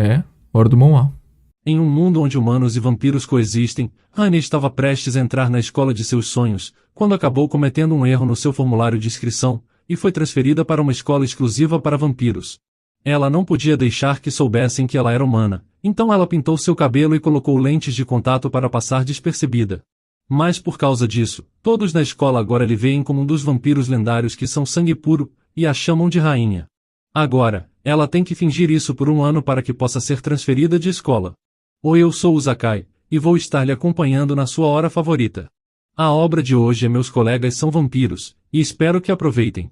É, hora do Moá. Em um mundo onde humanos e vampiros coexistem, Anya estava prestes a entrar na escola de seus sonhos, quando acabou cometendo um erro no seu formulário de inscrição, e foi transferida para uma escola exclusiva para vampiros. Ela não podia deixar que soubessem que ela era humana, então ela pintou seu cabelo e colocou lentes de contato para passar despercebida. Mas por causa disso, todos na escola agora lhe veem como um dos vampiros lendários que são sangue puro, e a chamam de rainha. Agora, ela tem que fingir isso por um ano para que possa ser transferida de escola. Oi, eu sou o Zakai, e vou estar lhe acompanhando na sua hora favorita. A obra de hoje é Meus Colegas São Vampiros, e espero que aproveitem.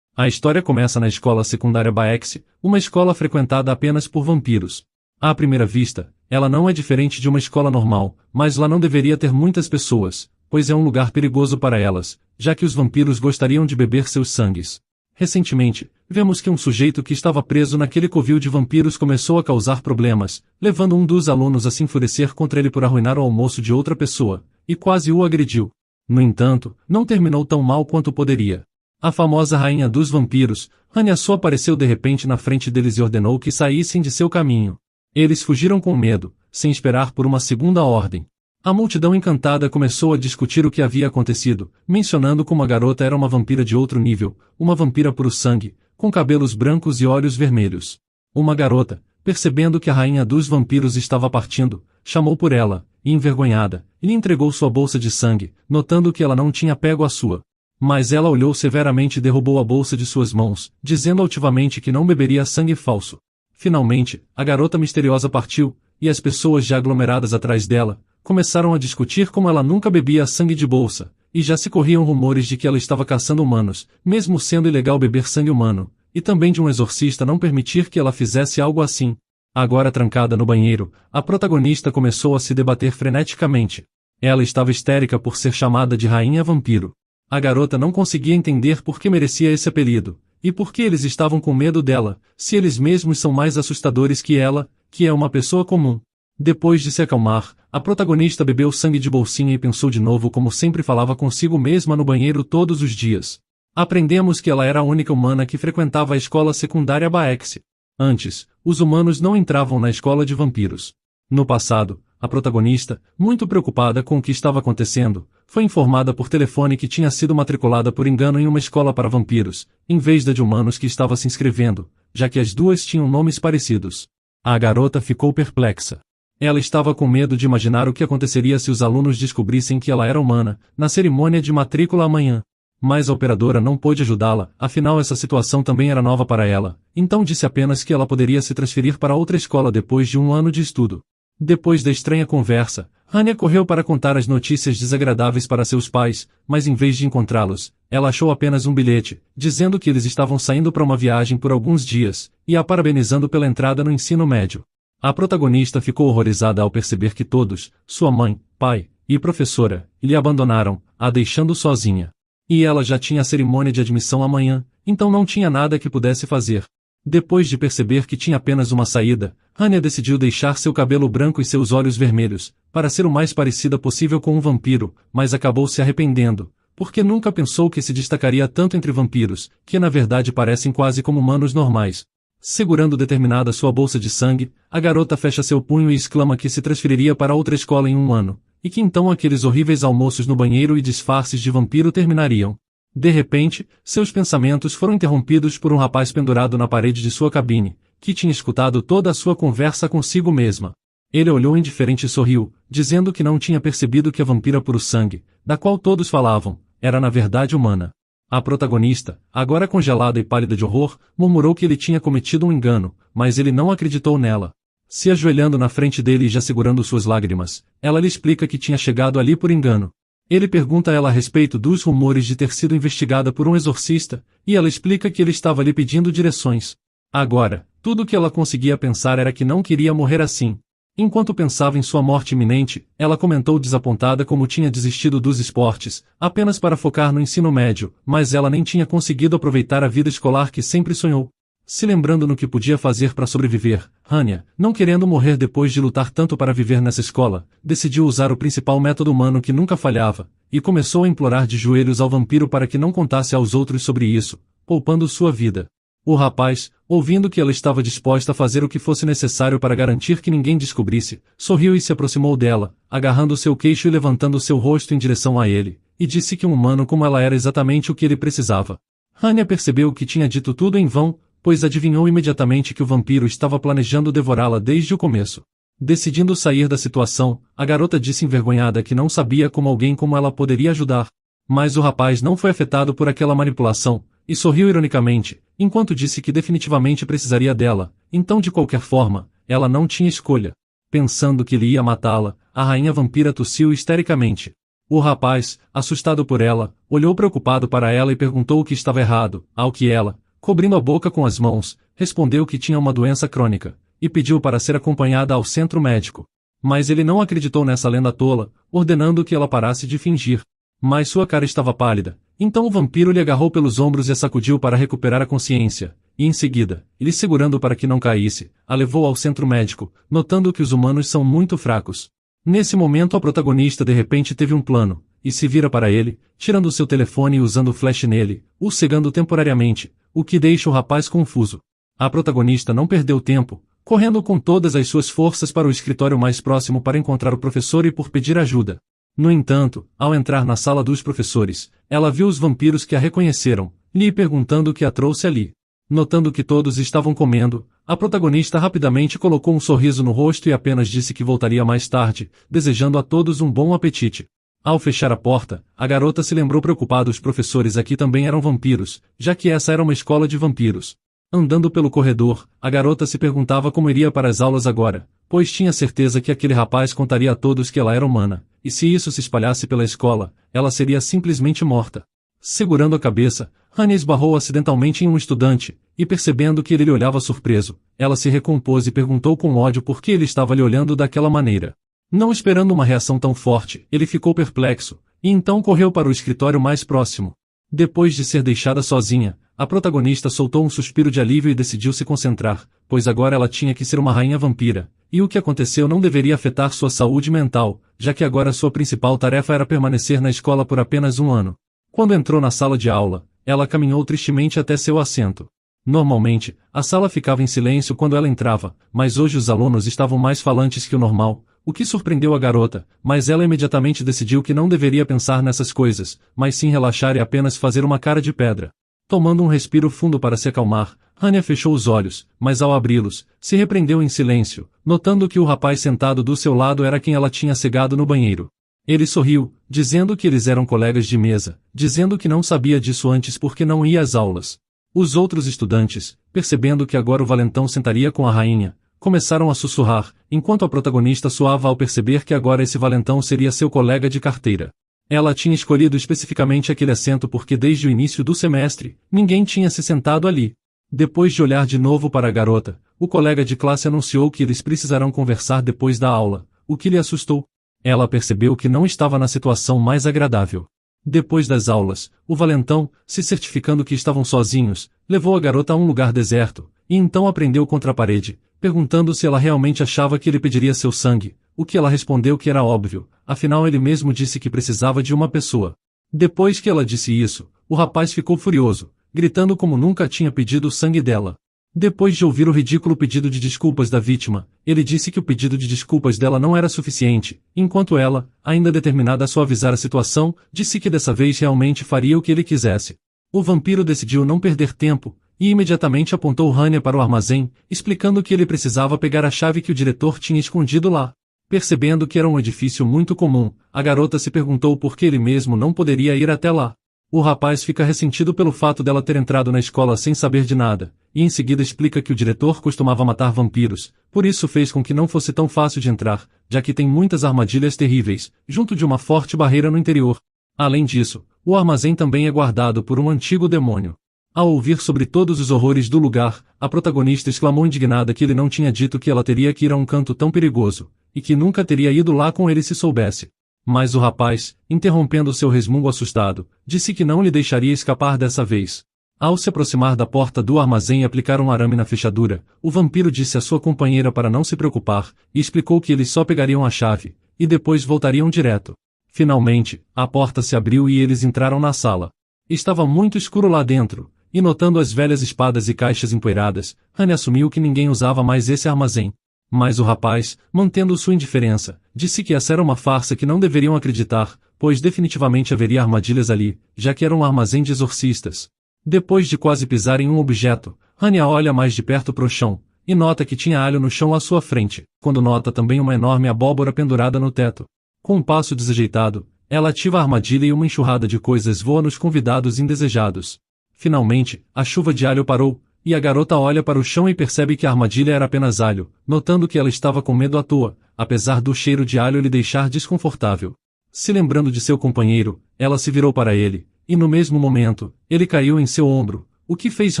A história começa na escola secundária Baex, uma escola frequentada apenas por vampiros. À primeira vista, ela não é diferente de uma escola normal, mas lá não deveria ter muitas pessoas, pois é um lugar perigoso para elas, já que os vampiros gostariam de beber seus sangues. Recentemente, vemos que um sujeito que estava preso naquele covil de vampiros começou a causar problemas, levando um dos alunos a se enfurecer contra ele por arruinar o almoço de outra pessoa, e quase o agrediu. No entanto, não terminou tão mal quanto poderia. A famosa rainha dos vampiros, Anya só apareceu de repente na frente deles e ordenou que saíssem de seu caminho. Eles fugiram com medo, sem esperar por uma segunda ordem. A multidão encantada começou a discutir o que havia acontecido, mencionando como a garota era uma vampira de outro nível, uma vampira puro sangue, com cabelos brancos e olhos vermelhos. Uma garota, percebendo que a rainha dos vampiros estava partindo, chamou por ela, e envergonhada, lhe entregou sua bolsa de sangue, notando que ela não tinha pego a sua. Mas ela olhou severamente e derrubou a bolsa de suas mãos, dizendo altivamente que não beberia sangue falso. Finalmente, a garota misteriosa partiu, e as pessoas já aglomeradas atrás dela, começaram a discutir como ela nunca bebia sangue de bolsa, e já se corriam rumores de que ela estava caçando humanos, mesmo sendo ilegal beber sangue humano, e também de um exorcista não permitir que ela fizesse algo assim. Agora trancada no banheiro, a protagonista começou a se debater freneticamente. Ela estava histérica por ser chamada de Rainha Vampiro. A garota não conseguia entender por que merecia esse apelido, e por que eles estavam com medo dela, se eles mesmos são mais assustadores que ela, que é uma pessoa comum. Depois de se acalmar, a protagonista bebeu sangue de bolsinha e pensou de novo como sempre falava consigo mesma no banheiro todos os dias. Aprendemos que ela era a única humana que frequentava a escola secundária Baex. Antes, os humanos não entravam na escola de vampiros. No passado, a protagonista, muito preocupada com o que estava acontecendo, foi informada por telefone que tinha sido matriculada por engano em uma escola para vampiros, em vez da de humanos que estava se inscrevendo, já que as duas tinham nomes parecidos. A garota ficou perplexa. Ela estava com medo de imaginar o que aconteceria se os alunos descobrissem que ela era humana, na cerimônia de matrícula amanhã. Mas a operadora não pôde ajudá-la, afinal essa situação também era nova para ela, então disse apenas que ela poderia se transferir para outra escola depois de um ano de estudo. Depois da estranha conversa, Anya correu para contar as notícias desagradáveis para seus pais, mas em vez de encontrá-los, ela achou apenas um bilhete, dizendo que eles estavam saindo para uma viagem por alguns dias, e a parabenizando pela entrada no ensino médio. A protagonista ficou horrorizada ao perceber que todos, sua mãe, pai e professora, lhe abandonaram, a deixando sozinha. E ela já tinha a cerimônia de admissão amanhã, então não tinha nada que pudesse fazer. Depois de perceber que tinha apenas uma saída, Anya decidiu deixar seu cabelo branco e seus olhos vermelhos, para ser o mais parecida possível com um vampiro, mas acabou se arrependendo, porque nunca pensou que se destacaria tanto entre vampiros, que na verdade parecem quase como humanos normais. Segurando determinada sua bolsa de sangue, a garota fecha seu punho e exclama que se transferiria para outra escola em um ano, e que então aqueles horríveis almoços no banheiro e disfarces de vampiro terminariam. De repente, seus pensamentos foram interrompidos por um rapaz pendurado na parede de sua cabine, que tinha escutado toda a sua conversa consigo mesma. Ele olhou indiferente e sorriu, dizendo que não tinha percebido que a vampira puro sangue, da qual todos falavam, era na verdade humana. A protagonista, agora congelada e pálida de horror, murmurou que ele tinha cometido um engano, mas ele não acreditou nela. Se ajoelhando na frente dele e já segurando suas lágrimas, ela lhe explica que tinha chegado ali por engano. Ele pergunta a ela a respeito dos rumores de ter sido investigada por um exorcista, e ela explica que ele estava lhe pedindo direções. Agora, tudo o que ela conseguia pensar era que não queria morrer assim. Enquanto pensava em sua morte iminente, ela comentou desapontada como tinha desistido dos esportes, apenas para focar no ensino médio, mas ela nem tinha conseguido aproveitar a vida escolar que sempre sonhou. Se lembrando no que podia fazer para sobreviver, Anya, não querendo morrer depois de lutar tanto para viver nessa escola, decidiu usar o principal método humano que nunca falhava, e começou a implorar de joelhos ao vampiro para que não contasse aos outros sobre isso, poupando sua vida. O rapaz, ouvindo que ela estava disposta a fazer o que fosse necessário para garantir que ninguém descobrisse, sorriu e se aproximou dela, agarrando seu queixo e levantando seu rosto em direção a ele, e disse que um humano como ela era exatamente o que ele precisava. Hanya percebeu que tinha dito tudo em vão, pois adivinhou imediatamente que o vampiro estava planejando devorá-la desde o começo. Decidindo sair da situação, a garota disse envergonhada que não sabia como alguém como ela poderia ajudar. Mas o rapaz não foi afetado por aquela manipulação, e sorriu ironicamente, enquanto disse que definitivamente precisaria dela, então de qualquer forma, ela não tinha escolha. Pensando que ele ia matá-la, a rainha vampira tossiu histericamente. O rapaz, assustado por ela, olhou preocupado para ela e perguntou o que estava errado, ao que ela, cobrindo a boca com as mãos, respondeu que tinha uma doença crônica, e pediu para ser acompanhada ao centro médico. Mas ele não acreditou nessa lenda tola, ordenando que ela parasse de fingir. Mas sua cara estava pálida, então o vampiro lhe agarrou pelos ombros e a sacudiu para recuperar a consciência, e em seguida, lhe segurando para que não caísse, a levou ao centro médico, notando que os humanos são muito fracos. Nesse momento a protagonista de repente teve um plano, e se vira para ele, tirando seu telefone e usando o flash nele, o cegando temporariamente, o que deixa o rapaz confuso. A protagonista não perdeu tempo, correndo com todas as suas forças para o escritório mais próximo para encontrar o professor e por pedir ajuda. No entanto, ao entrar na sala dos professores, ela viu os vampiros que a reconheceram, lhe perguntando o que a trouxe ali. Notando que todos estavam comendo, a protagonista rapidamente colocou um sorriso no rosto e apenas disse que voltaria mais tarde, desejando a todos um bom apetite. Ao fechar a porta, a garota se lembrou preocupada: os professores aqui também eram vampiros, já que essa era uma escola de vampiros. Andando pelo corredor, a garota se perguntava como iria para as aulas agora, pois tinha certeza que aquele rapaz contaria a todos que ela era humana, e se isso se espalhasse pela escola, ela seria simplesmente morta. Segurando a cabeça, Hanya esbarrou acidentalmente em um estudante, e percebendo que ele lhe olhava surpreso, ela se recompôs e perguntou com ódio por que ele estava lhe olhando daquela maneira. Não esperando uma reação tão forte, ele ficou perplexo, e então correu para o escritório mais próximo. Depois de ser deixada sozinha, a protagonista soltou um suspiro de alívio e decidiu se concentrar, pois agora ela tinha que ser uma rainha vampira, e o que aconteceu não deveria afetar sua saúde mental, já que agora sua principal tarefa era permanecer na escola por apenas um ano. Quando entrou na sala de aula, ela caminhou tristemente até seu assento. Normalmente, a sala ficava em silêncio quando ela entrava, mas hoje os alunos estavam mais falantes que o normal, o que surpreendeu a garota, mas ela imediatamente decidiu que não deveria pensar nessas coisas, mas sim relaxar e apenas fazer uma cara de pedra. Tomando um respiro fundo para se acalmar, Hanya fechou os olhos, mas ao abri-los, se repreendeu em silêncio, notando que o rapaz sentado do seu lado era quem ela tinha cegado no banheiro. Ele sorriu, dizendo que eles eram colegas de mesa, dizendo que não sabia disso antes porque não ia às aulas. Os outros estudantes, percebendo que agora o valentão sentaria com a rainha, começaram a sussurrar, enquanto a protagonista suava ao perceber que agora esse valentão seria seu colega de carteira. Ela tinha escolhido especificamente aquele assento porque desde o início do semestre, ninguém tinha se sentado ali. Depois de olhar de novo para a garota, o colega de classe anunciou que eles precisarão conversar depois da aula, o que lhe assustou. Ela percebeu que não estava na situação mais agradável. Depois das aulas, o valentão, se certificando que estavam sozinhos, levou a garota a um lugar deserto, e então a prendeu contra a parede, perguntando se ela realmente achava que ele pediria seu sangue, o que ela respondeu que era óbvio, afinal ele mesmo disse que precisava de uma pessoa. Depois que ela disse isso, o rapaz ficou furioso, gritando como nunca tinha pedido o sangue dela. Depois de ouvir o ridículo pedido de desculpas da vítima, ele disse que o pedido de desculpas dela não era suficiente, enquanto ela, ainda determinada a suavizar a situação, disse que dessa vez realmente faria o que ele quisesse. O vampiro decidiu não perder tempo, e imediatamente apontou Hanya para o armazém, explicando que ele precisava pegar a chave que o diretor tinha escondido lá. Percebendo que era um edifício muito comum, a garota se perguntou por que ele mesmo não poderia ir até lá. O rapaz fica ressentido pelo fato dela ter entrado na escola sem saber de nada, e em seguida explica que o diretor costumava matar vampiros, por isso fez com que não fosse tão fácil de entrar, já que tem muitas armadilhas terríveis, junto de uma forte barreira no interior. Além disso, o armazém também é guardado por um antigo demônio. Ao ouvir sobre todos os horrores do lugar, a protagonista exclamou indignada que ele não tinha dito que ela teria que ir a um canto tão perigoso, e que nunca teria ido lá com ele se soubesse. Mas o rapaz, interrompendo seu resmungo assustado, disse que não lhe deixaria escapar dessa vez. Ao se aproximar da porta do armazém e aplicar um arame na fechadura, o vampiro disse à sua companheira para não se preocupar, e explicou que eles só pegariam a chave, e depois voltariam direto. Finalmente, a porta se abriu e eles entraram na sala. Estava muito escuro lá dentro, e notando as velhas espadas e caixas empoeiradas, Hanya assumiu que ninguém usava mais esse armazém. Mas o rapaz, mantendo sua indiferença, disse que essa era uma farsa que não deveriam acreditar, pois definitivamente haveria armadilhas ali, já que era um armazém de exorcistas. Depois de quase pisar em um objeto, Hanya olha mais de perto para o chão, e nota que tinha alho no chão à sua frente, quando nota também uma enorme abóbora pendurada no teto. Com um passo desajeitado, ela ativa a armadilha e uma enxurrada de coisas voa nos convidados indesejados. Finalmente, a chuva de alho parou, e a garota olha para o chão e percebe que a armadilha era apenas alho, notando que ela estava com medo à toa, apesar do cheiro de alho lhe deixar desconfortável. Se lembrando de seu companheiro, ela se virou para ele, e no mesmo momento, ele caiu em seu ombro, o que fez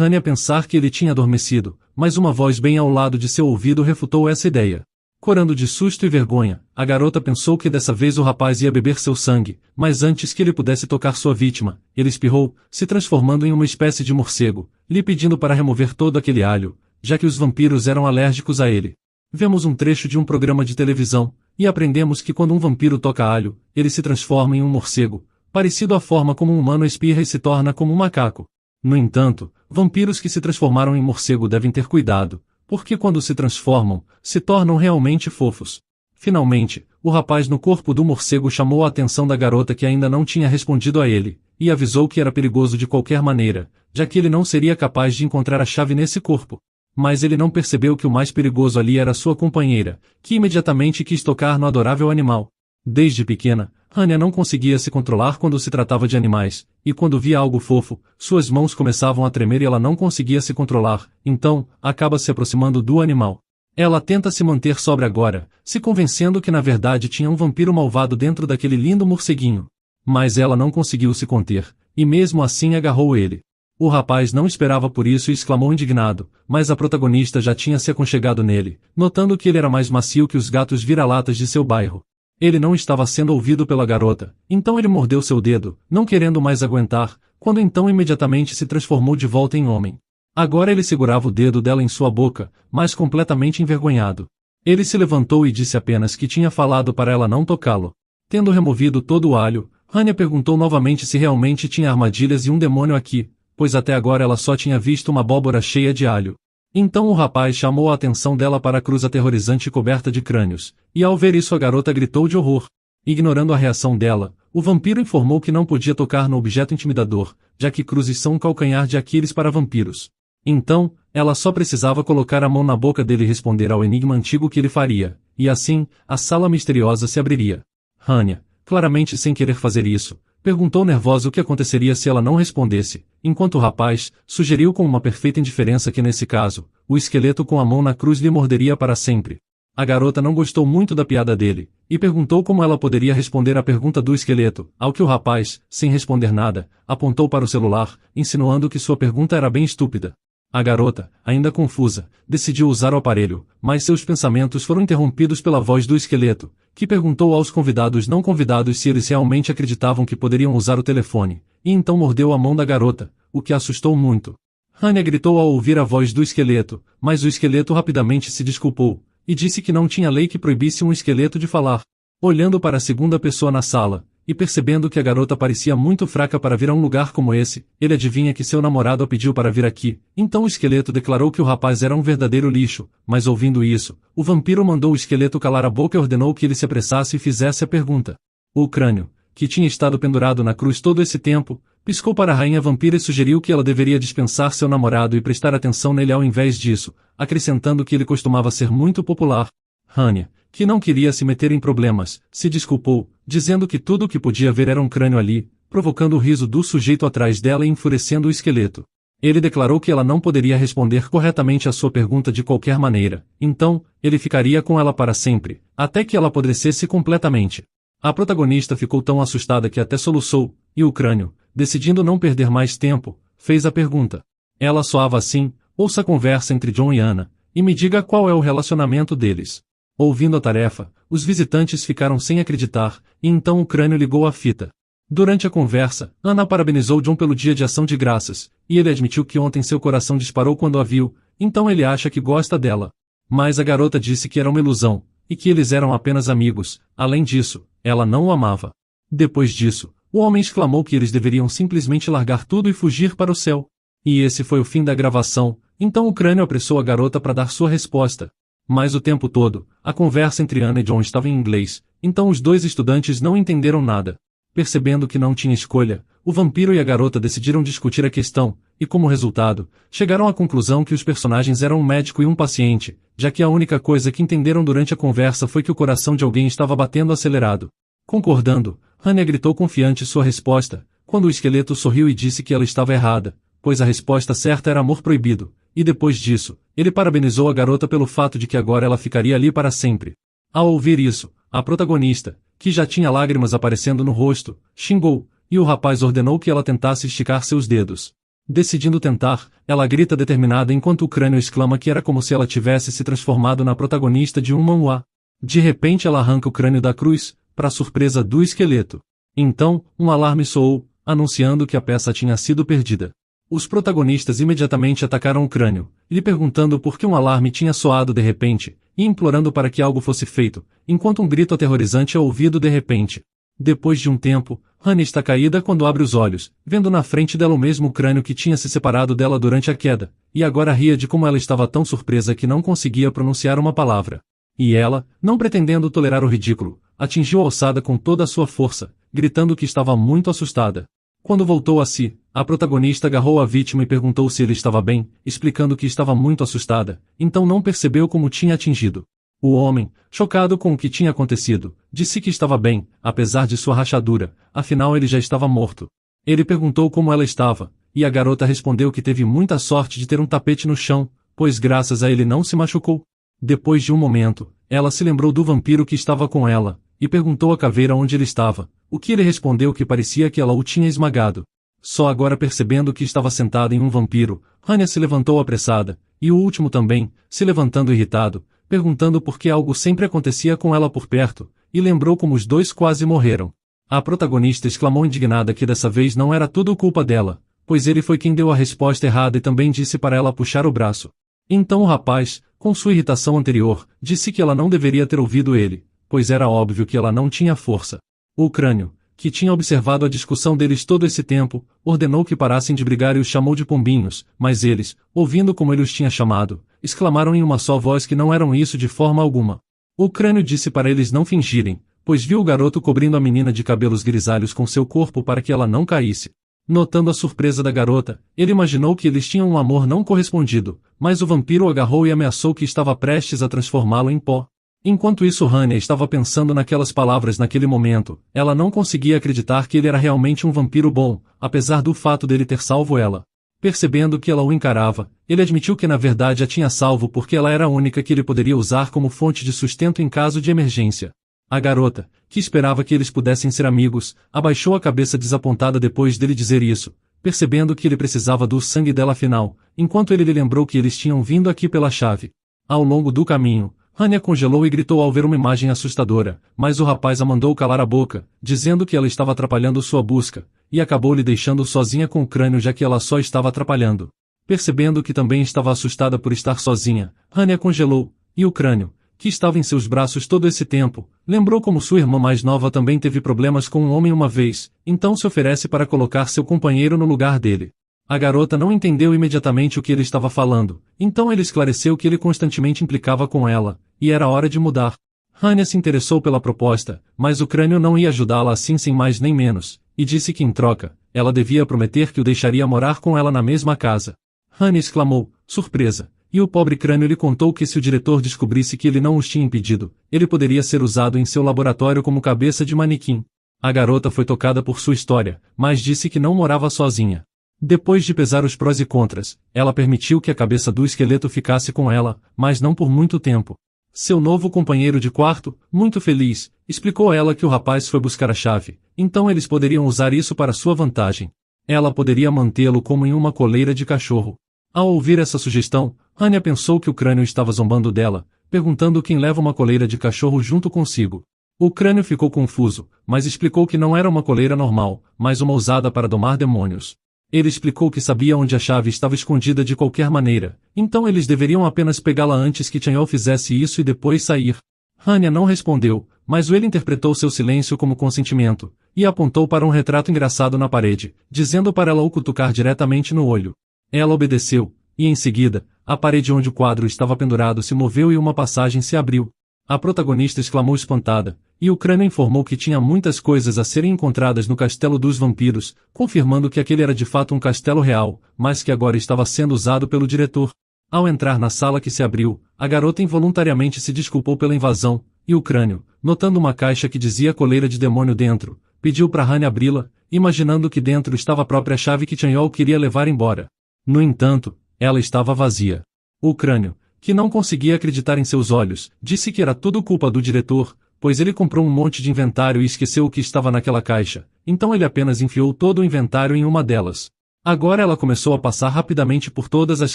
Hanya pensar que ele tinha adormecido, mas uma voz bem ao lado de seu ouvido refutou essa ideia. Corando de susto e vergonha, a garota pensou que dessa vez o rapaz ia beber seu sangue, mas antes que ele pudesse tocar sua vítima, ele espirrou, se transformando em uma espécie de morcego, lhe pedindo para remover todo aquele alho, já que os vampiros eram alérgicos a ele. Vemos um trecho de um programa de televisão, e aprendemos que quando um vampiro toca alho, ele se transforma em um morcego, parecido à forma como um humano espirra e se torna como um macaco. No entanto, vampiros que se transformaram em morcego devem ter cuidado, porque quando se transformam, se tornam realmente fofos. Finalmente, o rapaz no corpo do morcego chamou a atenção da garota que ainda não tinha respondido a ele, e avisou que era perigoso de qualquer maneira, já que ele não seria capaz de encontrar a chave nesse corpo. Mas ele não percebeu que o mais perigoso ali era sua companheira, que imediatamente quis tocar no adorável animal. Desde pequena, Hanya não conseguia se controlar quando se tratava de animais, e quando via algo fofo, suas mãos começavam a tremer e ela não conseguia se controlar, então, acaba se aproximando do animal. Ela tenta se manter sóbria agora, se convencendo que na verdade tinha um vampiro malvado dentro daquele lindo morceguinho. Mas ela não conseguiu se conter, e mesmo assim agarrou ele. O rapaz não esperava por isso e exclamou indignado, mas a protagonista já tinha se aconchegado nele, notando que ele era mais macio que os gatos vira-latas de seu bairro. Ele não estava sendo ouvido pela garota, então ele mordeu seu dedo, não querendo mais aguentar, quando então imediatamente se transformou de volta em homem. Agora ele segurava o dedo dela em sua boca, mas completamente envergonhado. Ele se levantou e disse apenas que tinha falado para ela não tocá-lo. Tendo removido todo o alho, Hanya perguntou novamente se realmente tinha armadilhas e um demônio aqui, pois até agora ela só tinha visto uma abóbora cheia de alho. Então o rapaz chamou a atenção dela para a cruz aterrorizante coberta de crânios, e ao ver isso a garota gritou de horror. Ignorando a reação dela, o vampiro informou que não podia tocar no objeto intimidador, já que cruzes são um calcanhar de Aquiles para vampiros. Então, ela só precisava colocar a mão na boca dele e responder ao enigma antigo que ele faria, e assim, a sala misteriosa se abriria. Hanya, claramente sem querer fazer isso, perguntou nervosa o que aconteceria se ela não respondesse, enquanto o rapaz sugeriu com uma perfeita indiferença que nesse caso, o esqueleto com a mão na cruz lhe morderia para sempre. A garota não gostou muito da piada dele, e perguntou como ela poderia responder à pergunta do esqueleto, ao que o rapaz, sem responder nada, apontou para o celular, insinuando que sua pergunta era bem estúpida. A garota, ainda confusa, decidiu usar o aparelho, mas seus pensamentos foram interrompidos pela voz do esqueleto, que perguntou aos convidados não convidados se eles realmente acreditavam que poderiam usar o telefone, e então mordeu a mão da garota, o que assustou muito. Hanya gritou ao ouvir a voz do esqueleto, mas o esqueleto rapidamente se desculpou, e disse que não tinha lei que proibisse um esqueleto de falar. Olhando para a segunda pessoa na sala, e percebendo que a garota parecia muito fraca para vir a um lugar como esse, ele adivinha que seu namorado a pediu para vir aqui, então o esqueleto declarou que o rapaz era um verdadeiro lixo, mas ouvindo isso, o vampiro mandou o esqueleto calar a boca e ordenou que ele se apressasse e fizesse a pergunta. O crânio, que tinha estado pendurado na cruz todo esse tempo, piscou para a rainha vampira e sugeriu que ela deveria dispensar seu namorado e prestar atenção nele ao invés disso, acrescentando que ele costumava ser muito popular. Hanya, que não queria se meter em problemas, se desculpou, dizendo que tudo o que podia ver era um crânio ali, provocando o riso do sujeito atrás dela e enfurecendo o esqueleto. Ele declarou que ela não poderia responder corretamente a sua pergunta de qualquer maneira, então, ele ficaria com ela para sempre, até que ela apodrecesse completamente. A protagonista ficou tão assustada que até soluçou, e o crânio, decidindo não perder mais tempo, fez a pergunta. Ela soava assim: ouça a conversa entre John e Anna, e me diga qual é o relacionamento deles. Ouvindo a tarefa, os visitantes ficaram sem acreditar, e então o crânio ligou a fita. Durante a conversa, Anna parabenizou John pelo dia de ação de graças, e ele admitiu que ontem seu coração disparou quando a viu, então ele acha que gosta dela. Mas a garota disse que era uma ilusão, e que eles eram apenas amigos. Além disso, ela não o amava. Depois disso, o homem exclamou que eles deveriam simplesmente largar tudo e fugir para o céu. E esse foi o fim da gravação. Então o crânio apressou a garota para dar sua resposta. Mas o tempo todo, a conversa entre Anna e John estava em inglês, então os dois estudantes não entenderam nada. Percebendo que não tinha escolha, o vampiro e a garota decidiram discutir a questão, e como resultado, chegaram à conclusão que os personagens eram um médico e um paciente, já que a única coisa que entenderam durante a conversa foi que o coração de alguém estava batendo acelerado. Concordando, Anya gritou confiante sua resposta, quando o esqueleto sorriu e disse que ela estava errada, pois a resposta certa era amor proibido, e depois disso, ele parabenizou a garota pelo fato de que agora ela ficaria ali para sempre. Ao ouvir isso, a protagonista, que já tinha lágrimas aparecendo no rosto, xingou, e o rapaz ordenou que ela tentasse esticar seus dedos. Decidindo tentar, ela grita determinada enquanto o crânio exclama que era como se ela tivesse se transformado na protagonista de um manhwa. De repente ela arranca o crânio da cruz, para surpresa do esqueleto. Então, um alarme soou, anunciando que a peça tinha sido perdida. Os protagonistas imediatamente atacaram o crânio, lhe perguntando por que um alarme tinha soado de repente, e implorando para que algo fosse feito, enquanto um grito aterrorizante é ouvido de repente. Depois de um tempo, Hannah está caída quando abre os olhos, vendo na frente dela o mesmo crânio que tinha se separado dela durante a queda, e agora ria de como ela estava tão surpresa que não conseguia pronunciar uma palavra. E ela, não pretendendo tolerar o ridículo, atingiu a ossada com toda a sua força, gritando que estava muito assustada. Quando voltou a si, a protagonista agarrou a vítima e perguntou se ele estava bem, explicando que estava muito assustada, então não percebeu como tinha atingido. O homem, chocado com o que tinha acontecido, disse que estava bem, apesar de sua rachadura, afinal ele já estava morto. Ele perguntou como ela estava, e a garota respondeu que teve muita sorte de ter um tapete no chão, pois graças a ele não se machucou. Depois de um momento, ela se lembrou do vampiro que estava com ela, e perguntou à caveira onde ele estava, o que ele respondeu que parecia que ela o tinha esmagado. Só agora percebendo que estava sentada em um vampiro, Hannah se levantou apressada, e o último também, se levantando irritado, perguntando por que algo sempre acontecia com ela por perto, e lembrou como os dois quase morreram. A protagonista exclamou indignada que dessa vez não era tudo culpa dela, pois ele foi quem deu a resposta errada e também disse para ela puxar o braço. Então o rapaz, com sua irritação anterior, disse que ela não deveria ter ouvido ele, pois era óbvio que ela não tinha força. O crânio, que tinha observado a discussão deles todo esse tempo, ordenou que parassem de brigar e os chamou de pombinhos, mas eles, ouvindo como ele os tinha chamado, exclamaram em uma só voz que não eram isso de forma alguma. O crânio disse para eles não fingirem, pois viu o garoto cobrindo a menina de cabelos grisalhos com seu corpo para que ela não caísse. Notando a surpresa da garota, ele imaginou que eles tinham um amor não correspondido, mas o vampiro o agarrou e ameaçou que estava prestes a transformá-lo em pó. Enquanto isso Hannah estava pensando naquelas palavras naquele momento, ela não conseguia acreditar que ele era realmente um vampiro bom, apesar do fato dele ter salvo ela. Percebendo que ela o encarava, ele admitiu que na verdade a tinha salvo porque ela era a única que ele poderia usar como fonte de sustento em caso de emergência. A garota, que esperava que eles pudessem ser amigos, abaixou a cabeça desapontada depois dele dizer isso, percebendo que ele precisava do sangue dela afinal, enquanto ele lhe lembrou que eles tinham vindo aqui pela chave. Ao longo do caminho, Hannah congelou e gritou ao ver uma imagem assustadora, mas o rapaz a mandou calar a boca, dizendo que ela estava atrapalhando sua busca, e acabou lhe deixando sozinha com o crânio já que ela só estava atrapalhando. Percebendo que também estava assustada por estar sozinha, Hannah congelou, e o crânio, que estava em seus braços todo esse tempo, lembrou como sua irmã mais nova também teve problemas com um homem uma vez, então se oferece para colocar seu companheiro no lugar dele. A garota não entendeu imediatamente o que ele estava falando, então ele esclareceu que ele constantemente implicava com ela, e era hora de mudar. Hannah se interessou pela proposta, mas o crânio não ia ajudá-la assim sem mais nem menos, e disse que em troca, ela devia prometer que o deixaria morar com ela na mesma casa. Hannah exclamou, surpresa, e o pobre crânio lhe contou que se o diretor descobrisse que ele não os tinha impedido, ele poderia ser usado em seu laboratório como cabeça de manequim. A garota foi tocada por sua história, mas disse que não morava sozinha. Depois de pesar os prós e contras, ela permitiu que a cabeça do esqueleto ficasse com ela, mas não por muito tempo. Seu novo companheiro de quarto, muito feliz, explicou a ela que o rapaz foi buscar a chave, então eles poderiam usar isso para sua vantagem. Ela poderia mantê-lo como em uma coleira de cachorro. Ao ouvir essa sugestão, Hannah pensou que o crânio estava zombando dela, perguntando quem leva uma coleira de cachorro junto consigo. O crânio ficou confuso, mas explicou que não era uma coleira normal, mas uma usada para domar demônios. Ele explicou que sabia onde a chave estava escondida de qualquer maneira, então eles deveriam apenas pegá-la antes que Chanyeol fizesse isso e depois sair. Hannah não respondeu, mas ele interpretou seu silêncio como consentimento, e apontou para um retrato engraçado na parede, dizendo para ela o cutucar diretamente no olho. Ela obedeceu, e em seguida, a parede onde o quadro estava pendurado se moveu e uma passagem se abriu. A protagonista exclamou espantada, e o crânio informou que tinha muitas coisas a serem encontradas no castelo dos vampiros, confirmando que aquele era de fato um castelo real, mas que agora estava sendo usado pelo diretor. Ao entrar na sala que se abriu, a garota involuntariamente se desculpou pela invasão, e o crânio, notando uma caixa que dizia coleira de demônio dentro, pediu para Hanya abri-la, imaginando que dentro estava a própria chave que Chanyol queria levar embora. No entanto, ela estava vazia. O crânio, que não conseguia acreditar em seus olhos, disse que era tudo culpa do diretor, pois ele comprou um monte de inventário e esqueceu o que estava naquela caixa, então ele apenas enfiou todo o inventário em uma delas. Agora ela começou a passar rapidamente por todas as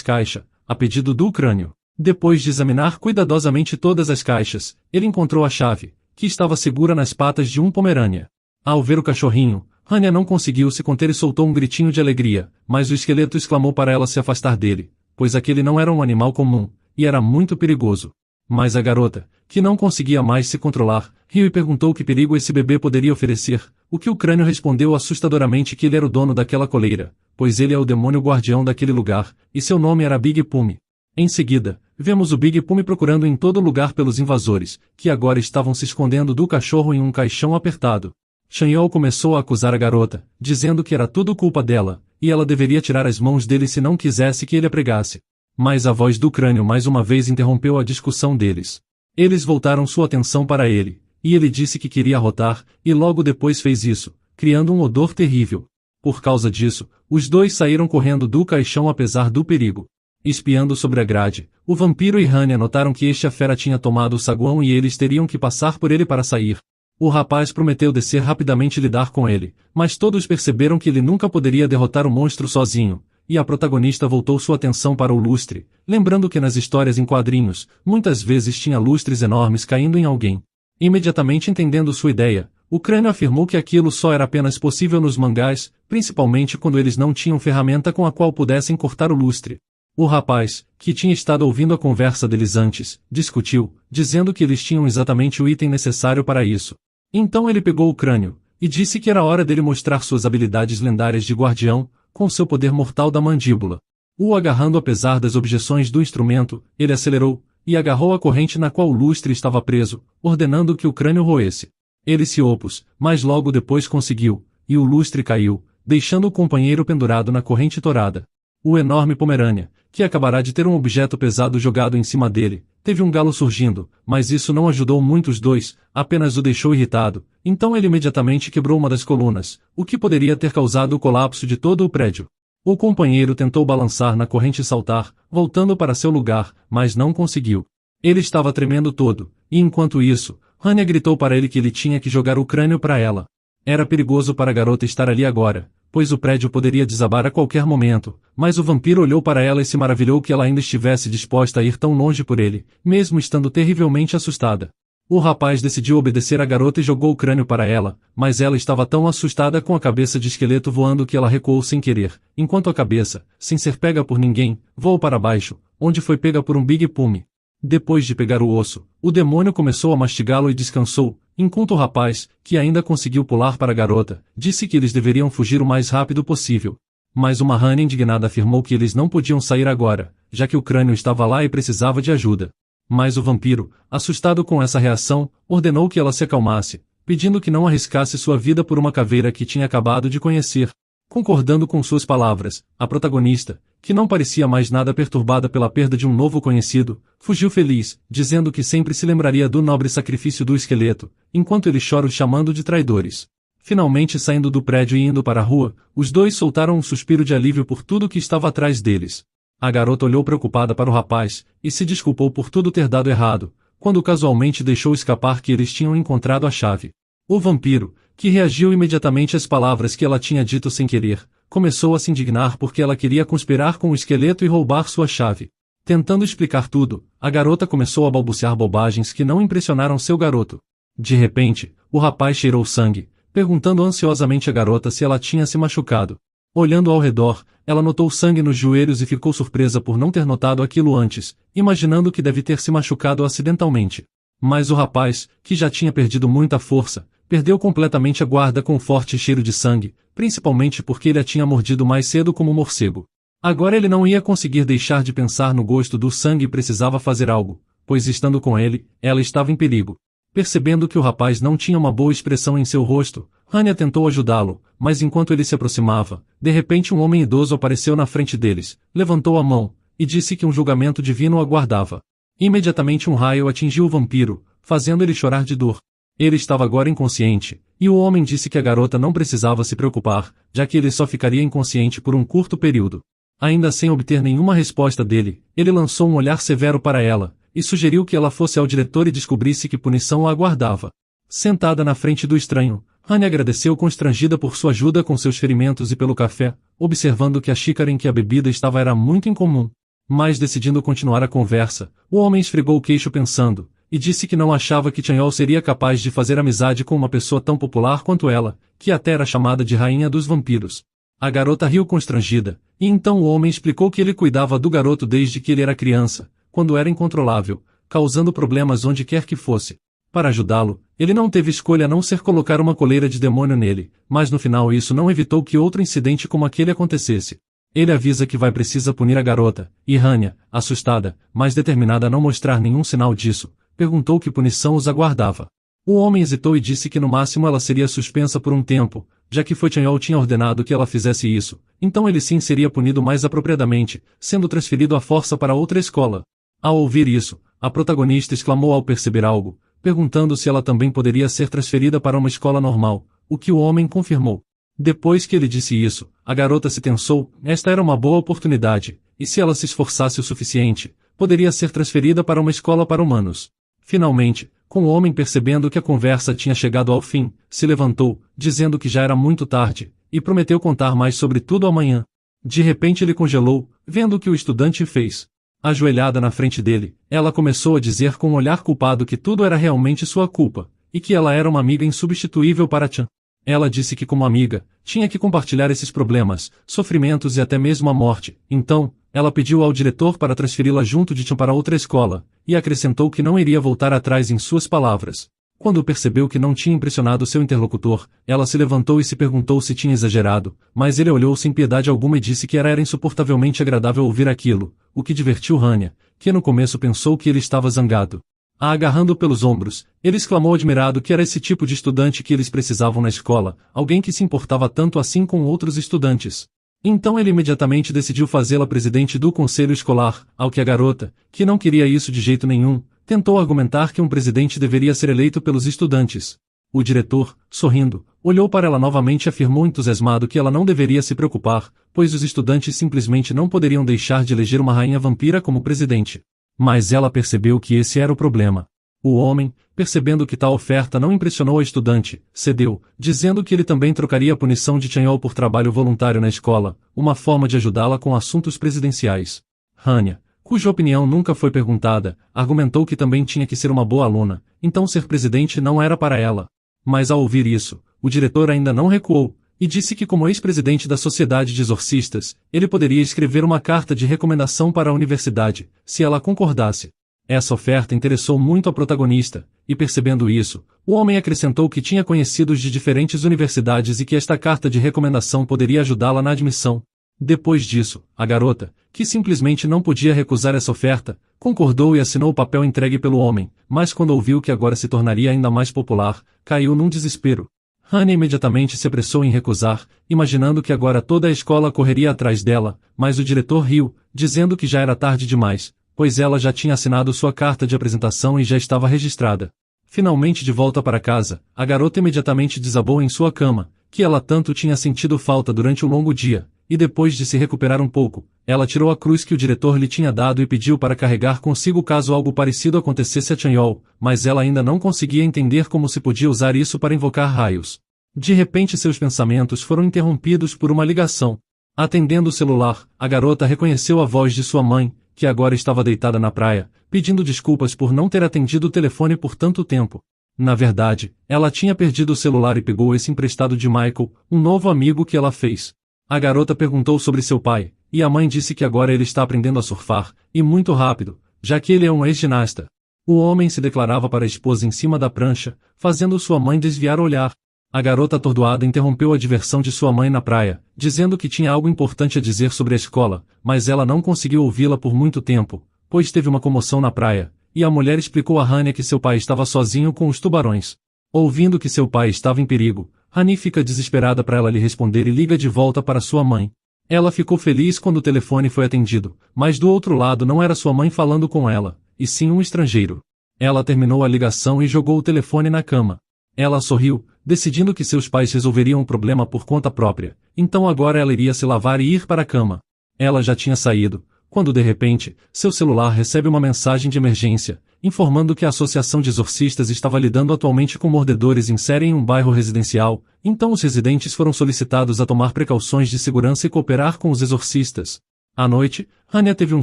caixas, a pedido do crânio. Depois de examinar cuidadosamente todas as caixas, ele encontrou a chave, que estava segura nas patas de um pomerânia. Ao ver o cachorrinho, Hanya não conseguiu se conter e soltou um gritinho de alegria, mas o esqueleto exclamou para ela se afastar dele, pois aquele não era um animal comum, e era muito perigoso. Mas a garota, que não conseguia mais se controlar, riu e perguntou que perigo esse bebê poderia oferecer, o que o crânio respondeu assustadoramente que ele era o dono daquela coleira, pois ele é o demônio guardião daquele lugar, e seu nome era Big Pume. Em seguida, vemos o Big Pume procurando em todo lugar pelos invasores, que agora estavam se escondendo do cachorro em um caixão apertado. Chanyol começou a acusar a garota, dizendo que era tudo culpa dela, e ela deveria tirar as mãos dele se não quisesse que ele a pregasse. Mas a voz do crânio mais uma vez interrompeu a discussão deles. Eles voltaram sua atenção para ele, e ele disse que queria arrotar, e logo depois fez isso, criando um odor terrível. Por causa disso, os dois saíram correndo do caixão apesar do perigo. Espiando sobre a grade, o vampiro e Hanya notaram que a fera tinha tomado o saguão e eles teriam que passar por ele para sair. O rapaz prometeu descer rapidamente e lidar com ele, mas todos perceberam que ele nunca poderia derrotar o monstro sozinho, e a protagonista voltou sua atenção para o lustre, lembrando que nas histórias em quadrinhos, muitas vezes tinha lustres enormes caindo em alguém. Imediatamente entendendo sua ideia, o crânio afirmou que aquilo só era apenas possível nos mangás, principalmente quando eles não tinham ferramenta com a qual pudessem cortar o lustre. O rapaz, que tinha estado ouvindo a conversa deles antes, discutiu, dizendo que eles tinham exatamente o item necessário para isso. Então ele pegou o crânio, e disse que era hora dele mostrar suas habilidades lendárias de guardião, com seu poder mortal da mandíbula. O agarrando apesar das objeções do instrumento, ele acelerou, e agarrou a corrente na qual o lustre estava preso, ordenando que o crânio roesse. Ele se opôs, mas logo depois conseguiu, e o lustre caiu, deixando o companheiro pendurado na corrente torada. O enorme Pomerânia, que acabará de ter um objeto pesado jogado em cima dele, teve um galo surgindo, mas isso não ajudou muito os dois, apenas o deixou irritado, então ele imediatamente quebrou uma das colunas, o que poderia ter causado o colapso de todo o prédio. O companheiro tentou balançar na corrente e saltar, voltando para seu lugar, mas não conseguiu. Ele estava tremendo todo, e enquanto isso, Hanya gritou para ele que ele tinha que jogar o crânio para ela. Era perigoso para a garota estar ali agora, pois o prédio poderia desabar a qualquer momento, mas o vampiro olhou para ela e se maravilhou que ela ainda estivesse disposta a ir tão longe por ele, mesmo estando terrivelmente assustada. O rapaz decidiu obedecer à garota e jogou o crânio para ela, mas ela estava tão assustada com a cabeça de esqueleto voando que ela recuou sem querer, enquanto a cabeça, sem ser pega por ninguém, voou para baixo, onde foi pega por um Big Pume. Depois de pegar o osso, o demônio começou a mastigá-lo e descansou, enquanto o rapaz, que ainda conseguiu pular para a garota, disse que eles deveriam fugir o mais rápido possível. Mas uma Hanya indignada afirmou que eles não podiam sair agora, já que o crânio estava lá e precisava de ajuda. Mas o vampiro, assustado com essa reação, ordenou que ela se acalmasse, pedindo que não arriscasse sua vida por uma caveira que tinha acabado de conhecer. Concordando com suas palavras, a protagonista, que não parecia mais nada perturbada pela perda de um novo conhecido, fugiu feliz, dizendo que sempre se lembraria do nobre sacrifício do esqueleto, enquanto ele chora os chamando de traidores. Finalmente saindo do prédio e indo para a rua, os dois soltaram um suspiro de alívio por tudo que estava atrás deles. A garota olhou preocupada para o rapaz, e se desculpou por tudo ter dado errado, quando casualmente deixou escapar que eles tinham encontrado a chave. O vampiro, que reagiu imediatamente às palavras que ela tinha dito sem querer, começou a se indignar porque ela queria conspirar com o esqueleto e roubar sua chave. Tentando explicar tudo, a garota começou a balbuciar bobagens que não impressionaram seu garoto. De repente, o rapaz cheirou sangue, perguntando ansiosamente à garota se ela tinha se machucado. Olhando ao redor, ela notou sangue nos joelhos e ficou surpresa por não ter notado aquilo antes, imaginando que deve ter se machucado acidentalmente. Mas o rapaz, que já tinha perdido muita força, perdeu completamente a guarda com o forte cheiro de sangue, principalmente porque ele a tinha mordido mais cedo como morcego. Agora ele não ia conseguir deixar de pensar no gosto do sangue e precisava fazer algo, pois estando com ele, ela estava em perigo. Percebendo que o rapaz não tinha uma boa expressão em seu rosto, Hanya tentou ajudá-lo, mas enquanto ele se aproximava, de repente um homem idoso apareceu na frente deles, levantou a mão, e disse que um julgamento divino o aguardava. Imediatamente um raio atingiu o vampiro, fazendo ele chorar de dor. Ele estava agora inconsciente, e o homem disse que a garota não precisava se preocupar, já que ele só ficaria inconsciente por um curto período. Ainda sem obter nenhuma resposta dele, ele lançou um olhar severo para ela, e sugeriu que ela fosse ao diretor e descobrisse que punição a aguardava. Sentada na frente do estranho, Hanya agradeceu constrangida por sua ajuda com seus ferimentos e pelo café, observando que a xícara em que a bebida estava era muito incomum. Mas decidindo continuar a conversa, o homem esfregou o queixo pensando, e disse que não achava que Chanyeol seria capaz de fazer amizade com uma pessoa tão popular quanto ela, que até era chamada de Rainha dos Vampiros. A garota riu constrangida, e então o homem explicou que ele cuidava do garoto desde que ele era criança, quando era incontrolável, causando problemas onde quer que fosse. Para ajudá-lo, ele não teve escolha a não ser colocar uma coleira de demônio nele, mas no final isso não evitou que outro incidente como aquele acontecesse. Ele avisa que vai precisar punir a garota, e Hanya, assustada, mas determinada a não mostrar nenhum sinal disso, perguntou que punição os aguardava. O homem hesitou e disse que no máximo ela seria suspensa por um tempo, já que Chanyeol tinha ordenado que ela fizesse isso, então ele sim seria punido mais apropriadamente, sendo transferido à força para outra escola. Ao ouvir isso, a protagonista exclamou ao perceber algo, perguntando se ela também poderia ser transferida para uma escola normal, o que o homem confirmou. Depois que ele disse isso, a garota se tensou, esta era uma boa oportunidade, e se ela se esforçasse o suficiente, poderia ser transferida para uma escola para humanos. Finalmente, com o homem percebendo que a conversa tinha chegado ao fim, se levantou, dizendo que já era muito tarde, e prometeu contar mais sobre tudo amanhã. De repente ele congelou, vendo o que o estudante fez. Ajoelhada na frente dele, ela começou a dizer com um olhar culpado que tudo era realmente sua culpa, e que ela era uma amiga insubstituível para Chan. Ela disse que como amiga, tinha que compartilhar esses problemas, sofrimentos e até mesmo a morte. Então, ela pediu ao diretor para transferi-la junto de Chan para outra escola, e acrescentou que não iria voltar atrás em suas palavras. Quando percebeu que não tinha impressionado seu interlocutor, ela se levantou e se perguntou se tinha exagerado, mas ele olhou sem piedade alguma e disse que era insuportavelmente agradável ouvir aquilo, o que divertiu Hanya, que no começo pensou que ele estava zangado. A agarrando pelos ombros, ele exclamou admirado que era esse tipo de estudante que eles precisavam na escola, alguém que se importava tanto assim com outros estudantes. Então ele imediatamente decidiu fazê-la presidente do conselho escolar, ao que a garota, que não queria isso de jeito nenhum, tentou argumentar que um presidente deveria ser eleito pelos estudantes. O diretor, sorrindo, olhou para ela novamente e afirmou entusiasmado que ela não deveria se preocupar, pois os estudantes simplesmente não poderiam deixar de eleger uma rainha vampira como presidente. Mas ela percebeu que esse era o problema. O homem, percebendo que tal oferta não impressionou a estudante, cedeu, dizendo que ele também trocaria a punição de Chanyeol por trabalho voluntário na escola, uma forma de ajudá-la com assuntos presidenciais. Hanya, cuja opinião nunca foi perguntada, argumentou que também tinha que ser uma boa aluna, então ser presidente não era para ela. Mas ao ouvir isso, o diretor ainda não recuou, e disse que como ex-presidente da Sociedade de Exorcistas, ele poderia escrever uma carta de recomendação para a universidade, se ela concordasse. Essa oferta interessou muito a protagonista, e percebendo isso, o homem acrescentou que tinha conhecidos de diferentes universidades e que esta carta de recomendação poderia ajudá-la na admissão. Depois disso, a garota, que simplesmente não podia recusar essa oferta, concordou e assinou o papel entregue pelo homem, mas quando ouviu que agora se tornaria ainda mais popular, caiu num desespero. Hanya imediatamente se apressou em recusar, imaginando que agora toda a escola correria atrás dela, mas o diretor riu, dizendo que já era tarde demais, pois ela já tinha assinado sua carta de apresentação e já estava registrada. Finalmente de volta para casa, a garota imediatamente desabou em sua cama, que ela tanto tinha sentido falta durante o longo dia, e depois de se recuperar um pouco, ela tirou a cruz que o diretor lhe tinha dado e pediu para carregar consigo caso algo parecido acontecesse a Chanyeol, mas ela ainda não conseguia entender como se podia usar isso para invocar raios. De repente seus pensamentos foram interrompidos por uma ligação. Atendendo o celular, a garota reconheceu a voz de sua mãe, que agora estava deitada na praia, pedindo desculpas por não ter atendido o telefone por tanto tempo. Na verdade, ela tinha perdido o celular e pegou esse emprestado de Michael, um novo amigo que ela fez. A garota perguntou sobre seu pai, e a mãe disse que agora ele está aprendendo a surfar, e muito rápido, já que ele é um ex-ginasta. O homem se declarava para a esposa em cima da prancha, fazendo sua mãe desviar o olhar. A garota atordoada interrompeu a diversão de sua mãe na praia, dizendo que tinha algo importante a dizer sobre a escola, mas ela não conseguiu ouvi-la por muito tempo, pois teve uma comoção na praia, e a mulher explicou a Hania que seu pai estava sozinho com os tubarões. Ouvindo que seu pai estava em perigo, Hania fica desesperada para ela lhe responder e liga de volta para sua mãe. Ela ficou feliz quando o telefone foi atendido, mas do outro lado não era sua mãe falando com ela, e sim um estrangeiro. Ela terminou a ligação e jogou o telefone na cama. Ela sorriu, decidindo que seus pais resolveriam o problema por conta própria, então agora ela iria se lavar e ir para a cama. Ela já tinha saído, quando de repente, seu celular recebe uma mensagem de emergência, informando que a Associação de Exorcistas estava lidando atualmente com mordedores em série em um bairro residencial, então os residentes foram solicitados a tomar precauções de segurança e cooperar com os exorcistas. À noite, Hania teve um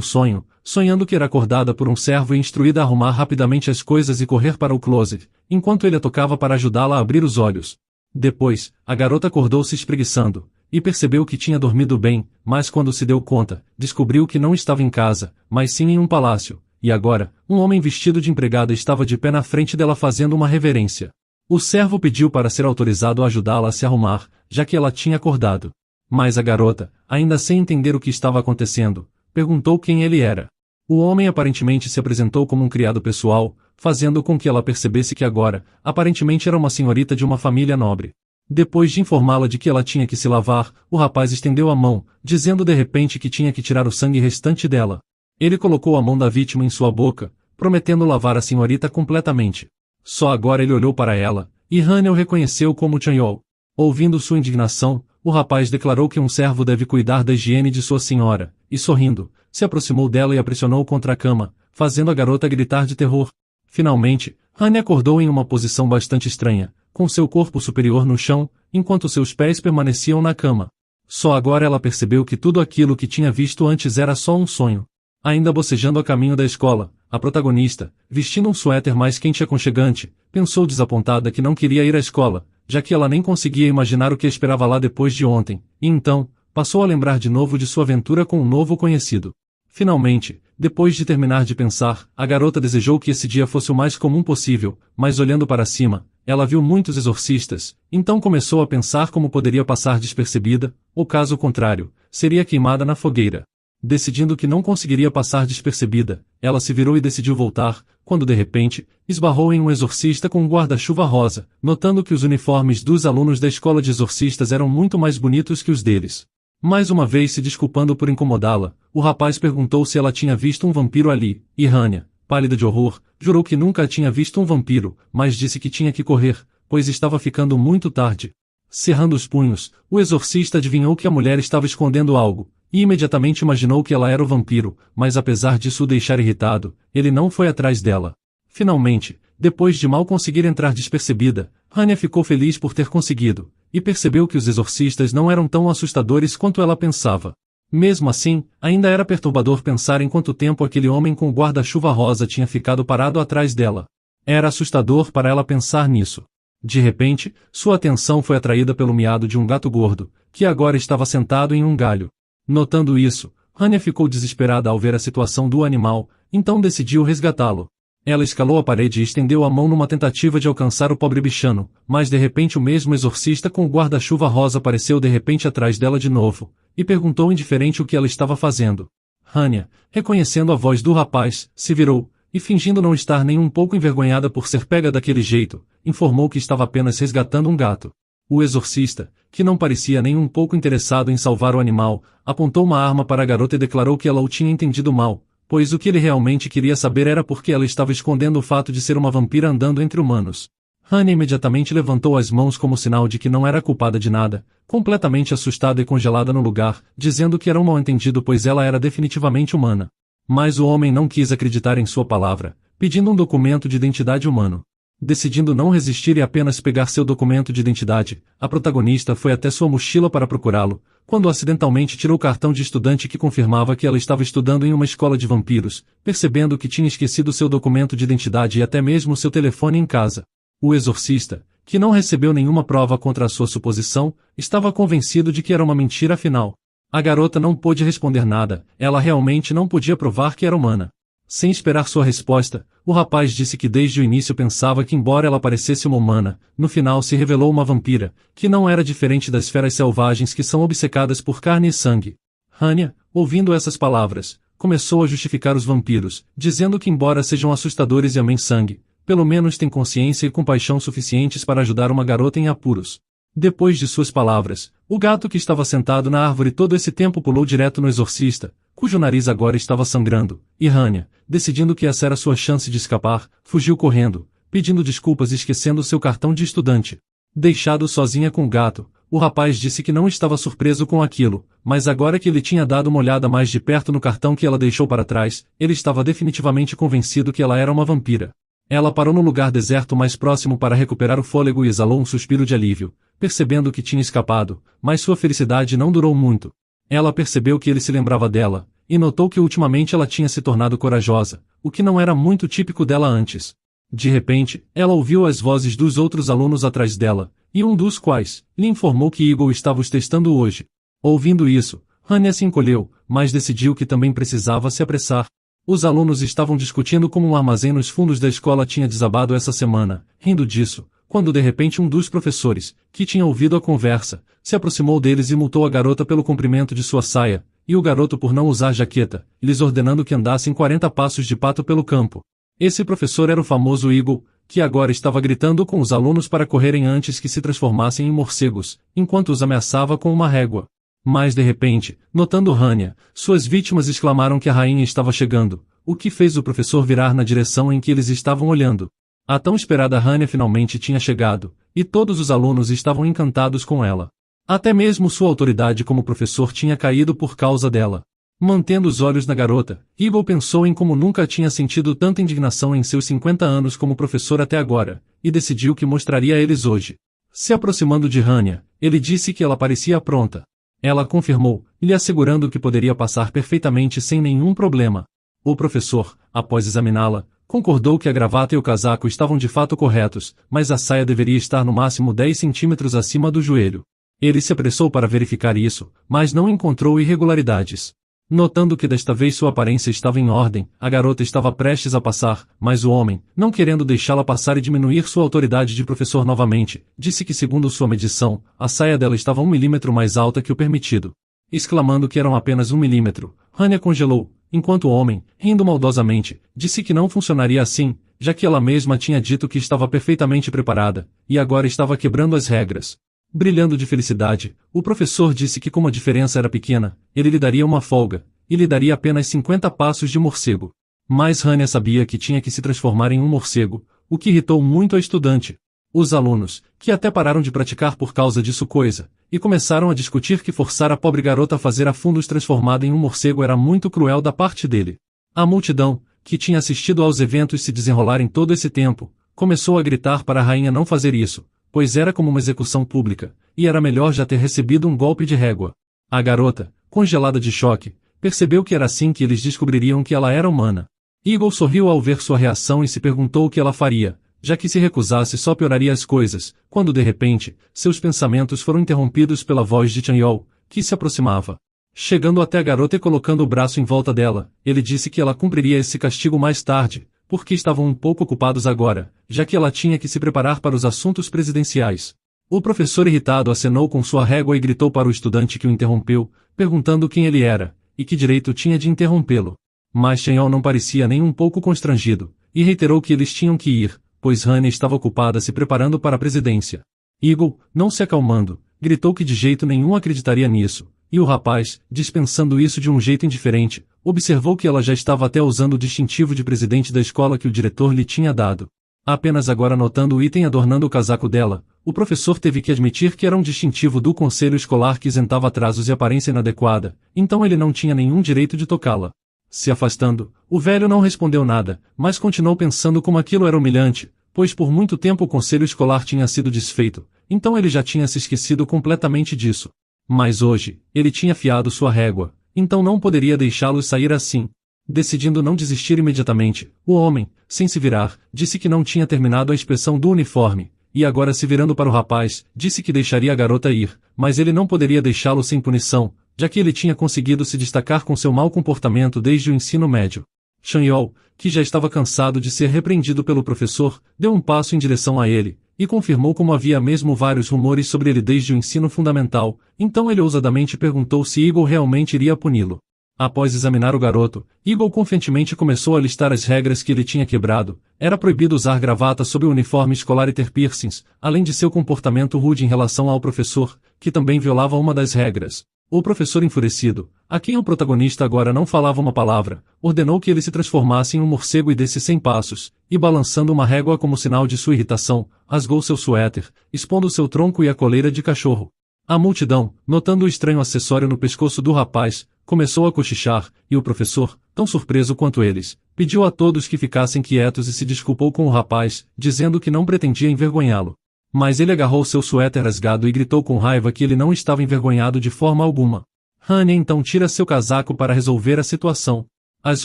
sonho, sonhando que era acordada por um servo e instruída a arrumar rapidamente as coisas e correr para o closet, enquanto ele a tocava para ajudá-la a abrir os olhos. Depois, a garota acordou se espreguiçando, e percebeu que tinha dormido bem, mas quando se deu conta, descobriu que não estava em casa, mas sim em um palácio, e agora, um homem vestido de empregada estava de pé na frente dela fazendo uma reverência. O servo pediu para ser autorizado a ajudá-la a se arrumar, já que ela tinha acordado. Mas a garota, ainda sem entender o que estava acontecendo, perguntou quem ele era. O homem aparentemente se apresentou como um criado pessoal, fazendo com que ela percebesse que agora, aparentemente era uma senhorita de uma família nobre. Depois de informá-la de que ela tinha que se lavar, o rapaz estendeu a mão, dizendo de repente que tinha que tirar o sangue restante dela. Ele colocou a mão da vítima em sua boca, prometendo lavar a senhorita completamente. Só agora ele olhou para ela, e Hania o reconheceu como Chanyol. Ouvindo sua indignação, o rapaz declarou que um servo deve cuidar da higiene de sua senhora, e sorrindo, se aproximou dela e a pressionou contra a cama, fazendo a garota gritar de terror. Finalmente, Hania acordou em uma posição bastante estranha, com seu corpo superior no chão, enquanto seus pés permaneciam na cama. Só agora ela percebeu que tudo aquilo que tinha visto antes era só um sonho. Ainda bocejando a caminho da escola, a protagonista, vestindo um suéter mais quente e aconchegante, pensou desapontada que não queria ir à escola, já que ela nem conseguia imaginar o que esperava lá depois de ontem, e então, passou a lembrar de novo de sua aventura com um novo conhecido. Finalmente, depois de terminar de pensar, a garota desejou que esse dia fosse o mais comum possível, mas olhando para cima, ela viu muitos exorcistas, então começou a pensar como poderia passar despercebida, ou caso contrário, seria queimada na fogueira. Decidindo que não conseguiria passar despercebida, ela se virou e decidiu voltar, quando de repente, esbarrou em um exorcista com um guarda-chuva rosa, notando que os uniformes dos alunos da escola de exorcistas eram muito mais bonitos que os deles. Mais uma vez se desculpando por incomodá-la, o rapaz perguntou se ela tinha visto um vampiro ali, e Hania, pálida de horror, jurou que nunca tinha visto um vampiro, mas disse que tinha que correr, pois estava ficando muito tarde. Cerrando os punhos, o exorcista adivinhou que a mulher estava escondendo algo, e imediatamente imaginou que ela era o vampiro, mas apesar disso o deixar irritado, ele não foi atrás dela. Finalmente, depois de mal conseguir entrar despercebida, Hania ficou feliz por ter conseguido, e percebeu que os exorcistas não eram tão assustadores quanto ela pensava. Mesmo assim, ainda era perturbador pensar em quanto tempo aquele homem com o guarda-chuva rosa tinha ficado parado atrás dela. Era assustador para ela pensar nisso. De repente, sua atenção foi atraída pelo miado de um gato gordo, que agora estava sentado em um galho. Notando isso, Hania ficou desesperada ao ver a situação do animal, então decidiu resgatá-lo. Ela escalou a parede e estendeu a mão numa tentativa de alcançar o pobre bichano, mas de repente o mesmo exorcista com o guarda-chuva rosa apareceu de repente atrás dela de novo, e perguntou indiferente o que ela estava fazendo. Hania, reconhecendo a voz do rapaz, se virou, e fingindo não estar nem um pouco envergonhada por ser pega daquele jeito, informou que estava apenas resgatando um gato. O exorcista, que não parecia nem um pouco interessado em salvar o animal, apontou uma arma para a garota e declarou que ela o tinha entendido mal, pois o que ele realmente queria saber era por que ela estava escondendo o fato de ser uma vampira andando entre humanos. Hania imediatamente levantou as mãos como sinal de que não era culpada de nada, completamente assustada e congelada no lugar, dizendo que era um mal-entendido pois ela era definitivamente humana. Mas o homem não quis acreditar em sua palavra, pedindo um documento de identidade humano. Decidindo não resistir e apenas pegar seu documento de identidade, a protagonista foi até sua mochila para procurá-lo, quando acidentalmente tirou o cartão de estudante que confirmava que ela estava estudando em uma escola de vampiros, percebendo que tinha esquecido seu documento de identidade e até mesmo seu telefone em casa. O exorcista, que não recebeu nenhuma prova contra a sua suposição, estava convencido de que era uma mentira afinal. A garota não pôde responder nada, ela realmente não podia provar que era humana. Sem esperar sua resposta, o rapaz disse que desde o início pensava que embora ela parecesse uma humana, no final se revelou uma vampira, que não era diferente das feras selvagens que são obcecadas por carne e sangue. Hanya, ouvindo essas palavras, começou a justificar os vampiros, dizendo que embora sejam assustadores e amem sangue, pelo menos têm consciência e compaixão suficientes para ajudar uma garota em apuros. Depois de suas palavras, o gato que estava sentado na árvore todo esse tempo pulou direto no exorcista, cujo nariz agora estava sangrando, e Hanya, decidindo que essa era sua chance de escapar, fugiu correndo, pedindo desculpas e esquecendo seu cartão de estudante. Deixado sozinha com o gato, o rapaz disse que não estava surpreso com aquilo, mas agora que ele tinha dado uma olhada mais de perto no cartão que ela deixou para trás, ele estava definitivamente convencido que ela era uma vampira. Ela parou no lugar deserto mais próximo para recuperar o fôlego e exalou um suspiro de alívio, percebendo que tinha escapado, mas sua felicidade não durou muito. Ela percebeu que ele se lembrava dela, e notou que ultimamente ela tinha se tornado corajosa, o que não era muito típico dela antes. De repente, ela ouviu as vozes dos outros alunos atrás dela, e um dos quais lhe informou que Eagle estava os testando hoje. Ouvindo isso, Hanya se encolheu, mas decidiu que também precisava se apressar. Os alunos estavam discutindo como um armazém nos fundos da escola tinha desabado essa semana, rindo disso, quando de repente um dos professores, que tinha ouvido a conversa, se aproximou deles e multou a garota pelo comprimento de sua saia, e o garoto por não usar jaqueta, lhes ordenando que andassem 40 passos de pato pelo campo. Esse professor era o famoso Eagle, que agora estava gritando com os alunos para correrem antes que se transformassem em morcegos, enquanto os ameaçava com uma régua. Mas de repente, notando Hanya, suas vítimas exclamaram que a rainha estava chegando, o que fez o professor virar na direção em que eles estavam olhando. A tão esperada Hanya finalmente tinha chegado, e todos os alunos estavam encantados com ela. Até mesmo sua autoridade como professor tinha caído por causa dela. Mantendo os olhos na garota, Eagle pensou em como nunca tinha sentido tanta indignação em seus 50 anos como professor até agora, e decidiu que mostraria a eles hoje. Se aproximando de Hanya, ele disse que ela parecia pronta. Ela confirmou, lhe assegurando que poderia passar perfeitamente sem nenhum problema. O professor, após examiná-la, concordou que a gravata e o casaco estavam de fato corretos, mas a saia deveria estar no máximo 10 centímetros acima do joelho. Ele se apressou para verificar isso, mas não encontrou irregularidades. Notando que desta vez sua aparência estava em ordem, a garota estava prestes a passar, mas o homem, não querendo deixá-la passar e diminuir sua autoridade de professor novamente, disse que segundo sua medição, a saia dela estava 1 milímetro mais alta que o permitido. Exclamando que eram apenas 1 milímetro, Hanya congelou, enquanto o homem, rindo maldosamente, disse que não funcionaria assim, já que ela mesma tinha dito que estava perfeitamente preparada, e agora estava quebrando as regras. Brilhando de felicidade, o professor disse que como a diferença era pequena, ele lhe daria uma folga, e lhe daria apenas 50 passos de morcego. Mas Hanya sabia que tinha que se transformar em um morcego, o que irritou muito a estudante. Os alunos, que até pararam de praticar por causa disso coisa, e começaram a discutir que forçar a pobre garota a fazer a fundos transformada em um morcego era muito cruel da parte dele. A multidão, que tinha assistido aos eventos se desenrolarem todo esse tempo, começou a gritar para a rainha não fazer isso, pois era como uma execução pública, e era melhor já ter recebido um golpe de régua. A garota, congelada de choque, percebeu que era assim que eles descobririam que ela era humana. Eagle sorriu ao ver sua reação e se perguntou o que ela faria, já que se recusasse só pioraria as coisas, quando de repente, seus pensamentos foram interrompidos pela voz de Chanyeol, que se aproximava. Chegando até a garota e colocando o braço em volta dela, ele disse que ela cumpriria esse castigo mais tarde, porque estavam um pouco ocupados agora, já que ela tinha que se preparar para os assuntos presidenciais. O professor irritado acenou com sua régua e gritou para o estudante que o interrompeu, perguntando quem ele era, e que direito tinha de interrompê-lo. Mas Chanyeol não parecia nem um pouco constrangido, e reiterou que eles tinham que ir, pois Hanya estava ocupada se preparando para a presidência. Eagle, não se acalmando, gritou que de jeito nenhum acreditaria nisso, e o rapaz, dispensando isso de um jeito indiferente, observou que ela já estava até usando o distintivo de presidente da escola que o diretor lhe tinha dado. Apenas agora notando o item adornando o casaco dela, o professor teve que admitir que era um distintivo do conselho escolar que isentava atrasos e aparência inadequada, então ele não tinha nenhum direito de tocá-la. Se afastando, o velho não respondeu nada, mas continuou pensando como aquilo era humilhante, pois por muito tempo o conselho escolar tinha sido desfeito, então ele já tinha se esquecido completamente disso. Mas hoje, ele tinha afiado sua régua, então não poderia deixá-los sair assim. Decidindo não desistir imediatamente, o homem, sem se virar, disse que não tinha terminado a inspeção do uniforme, e agora se virando para o rapaz, disse que deixaria a garota ir, mas ele não poderia deixá-lo sem punição, já que ele tinha conseguido se destacar com seu mau comportamento desde o ensino médio. Shanyol, que já estava cansado de ser repreendido pelo professor, deu um passo em direção a ele, e confirmou como havia mesmo vários rumores sobre ele desde o ensino fundamental, então ele ousadamente perguntou se Eagle realmente iria puni-lo. Após examinar o garoto, Eagle confiantemente começou a listar as regras que ele tinha quebrado. Era proibido usar gravata sob o uniforme escolar e ter piercings, além de seu comportamento rude em relação ao professor, que também violava uma das regras. O professor enfurecido, a quem o protagonista agora não falava uma palavra, ordenou que ele se transformasse em um morcego e desse 100 passos, e balançando uma régua como sinal de sua irritação, rasgou seu suéter, expondo seu tronco e a coleira de cachorro. A multidão, notando o estranho acessório no pescoço do rapaz, começou a cochichar, e o professor, tão surpreso quanto eles, pediu a todos que ficassem quietos e se desculpou com o rapaz, dizendo que não pretendia envergonhá-lo. Mas ele agarrou seu suéter rasgado e gritou com raiva que ele não estava envergonhado de forma alguma. Hanya então tira seu casaco para resolver a situação. As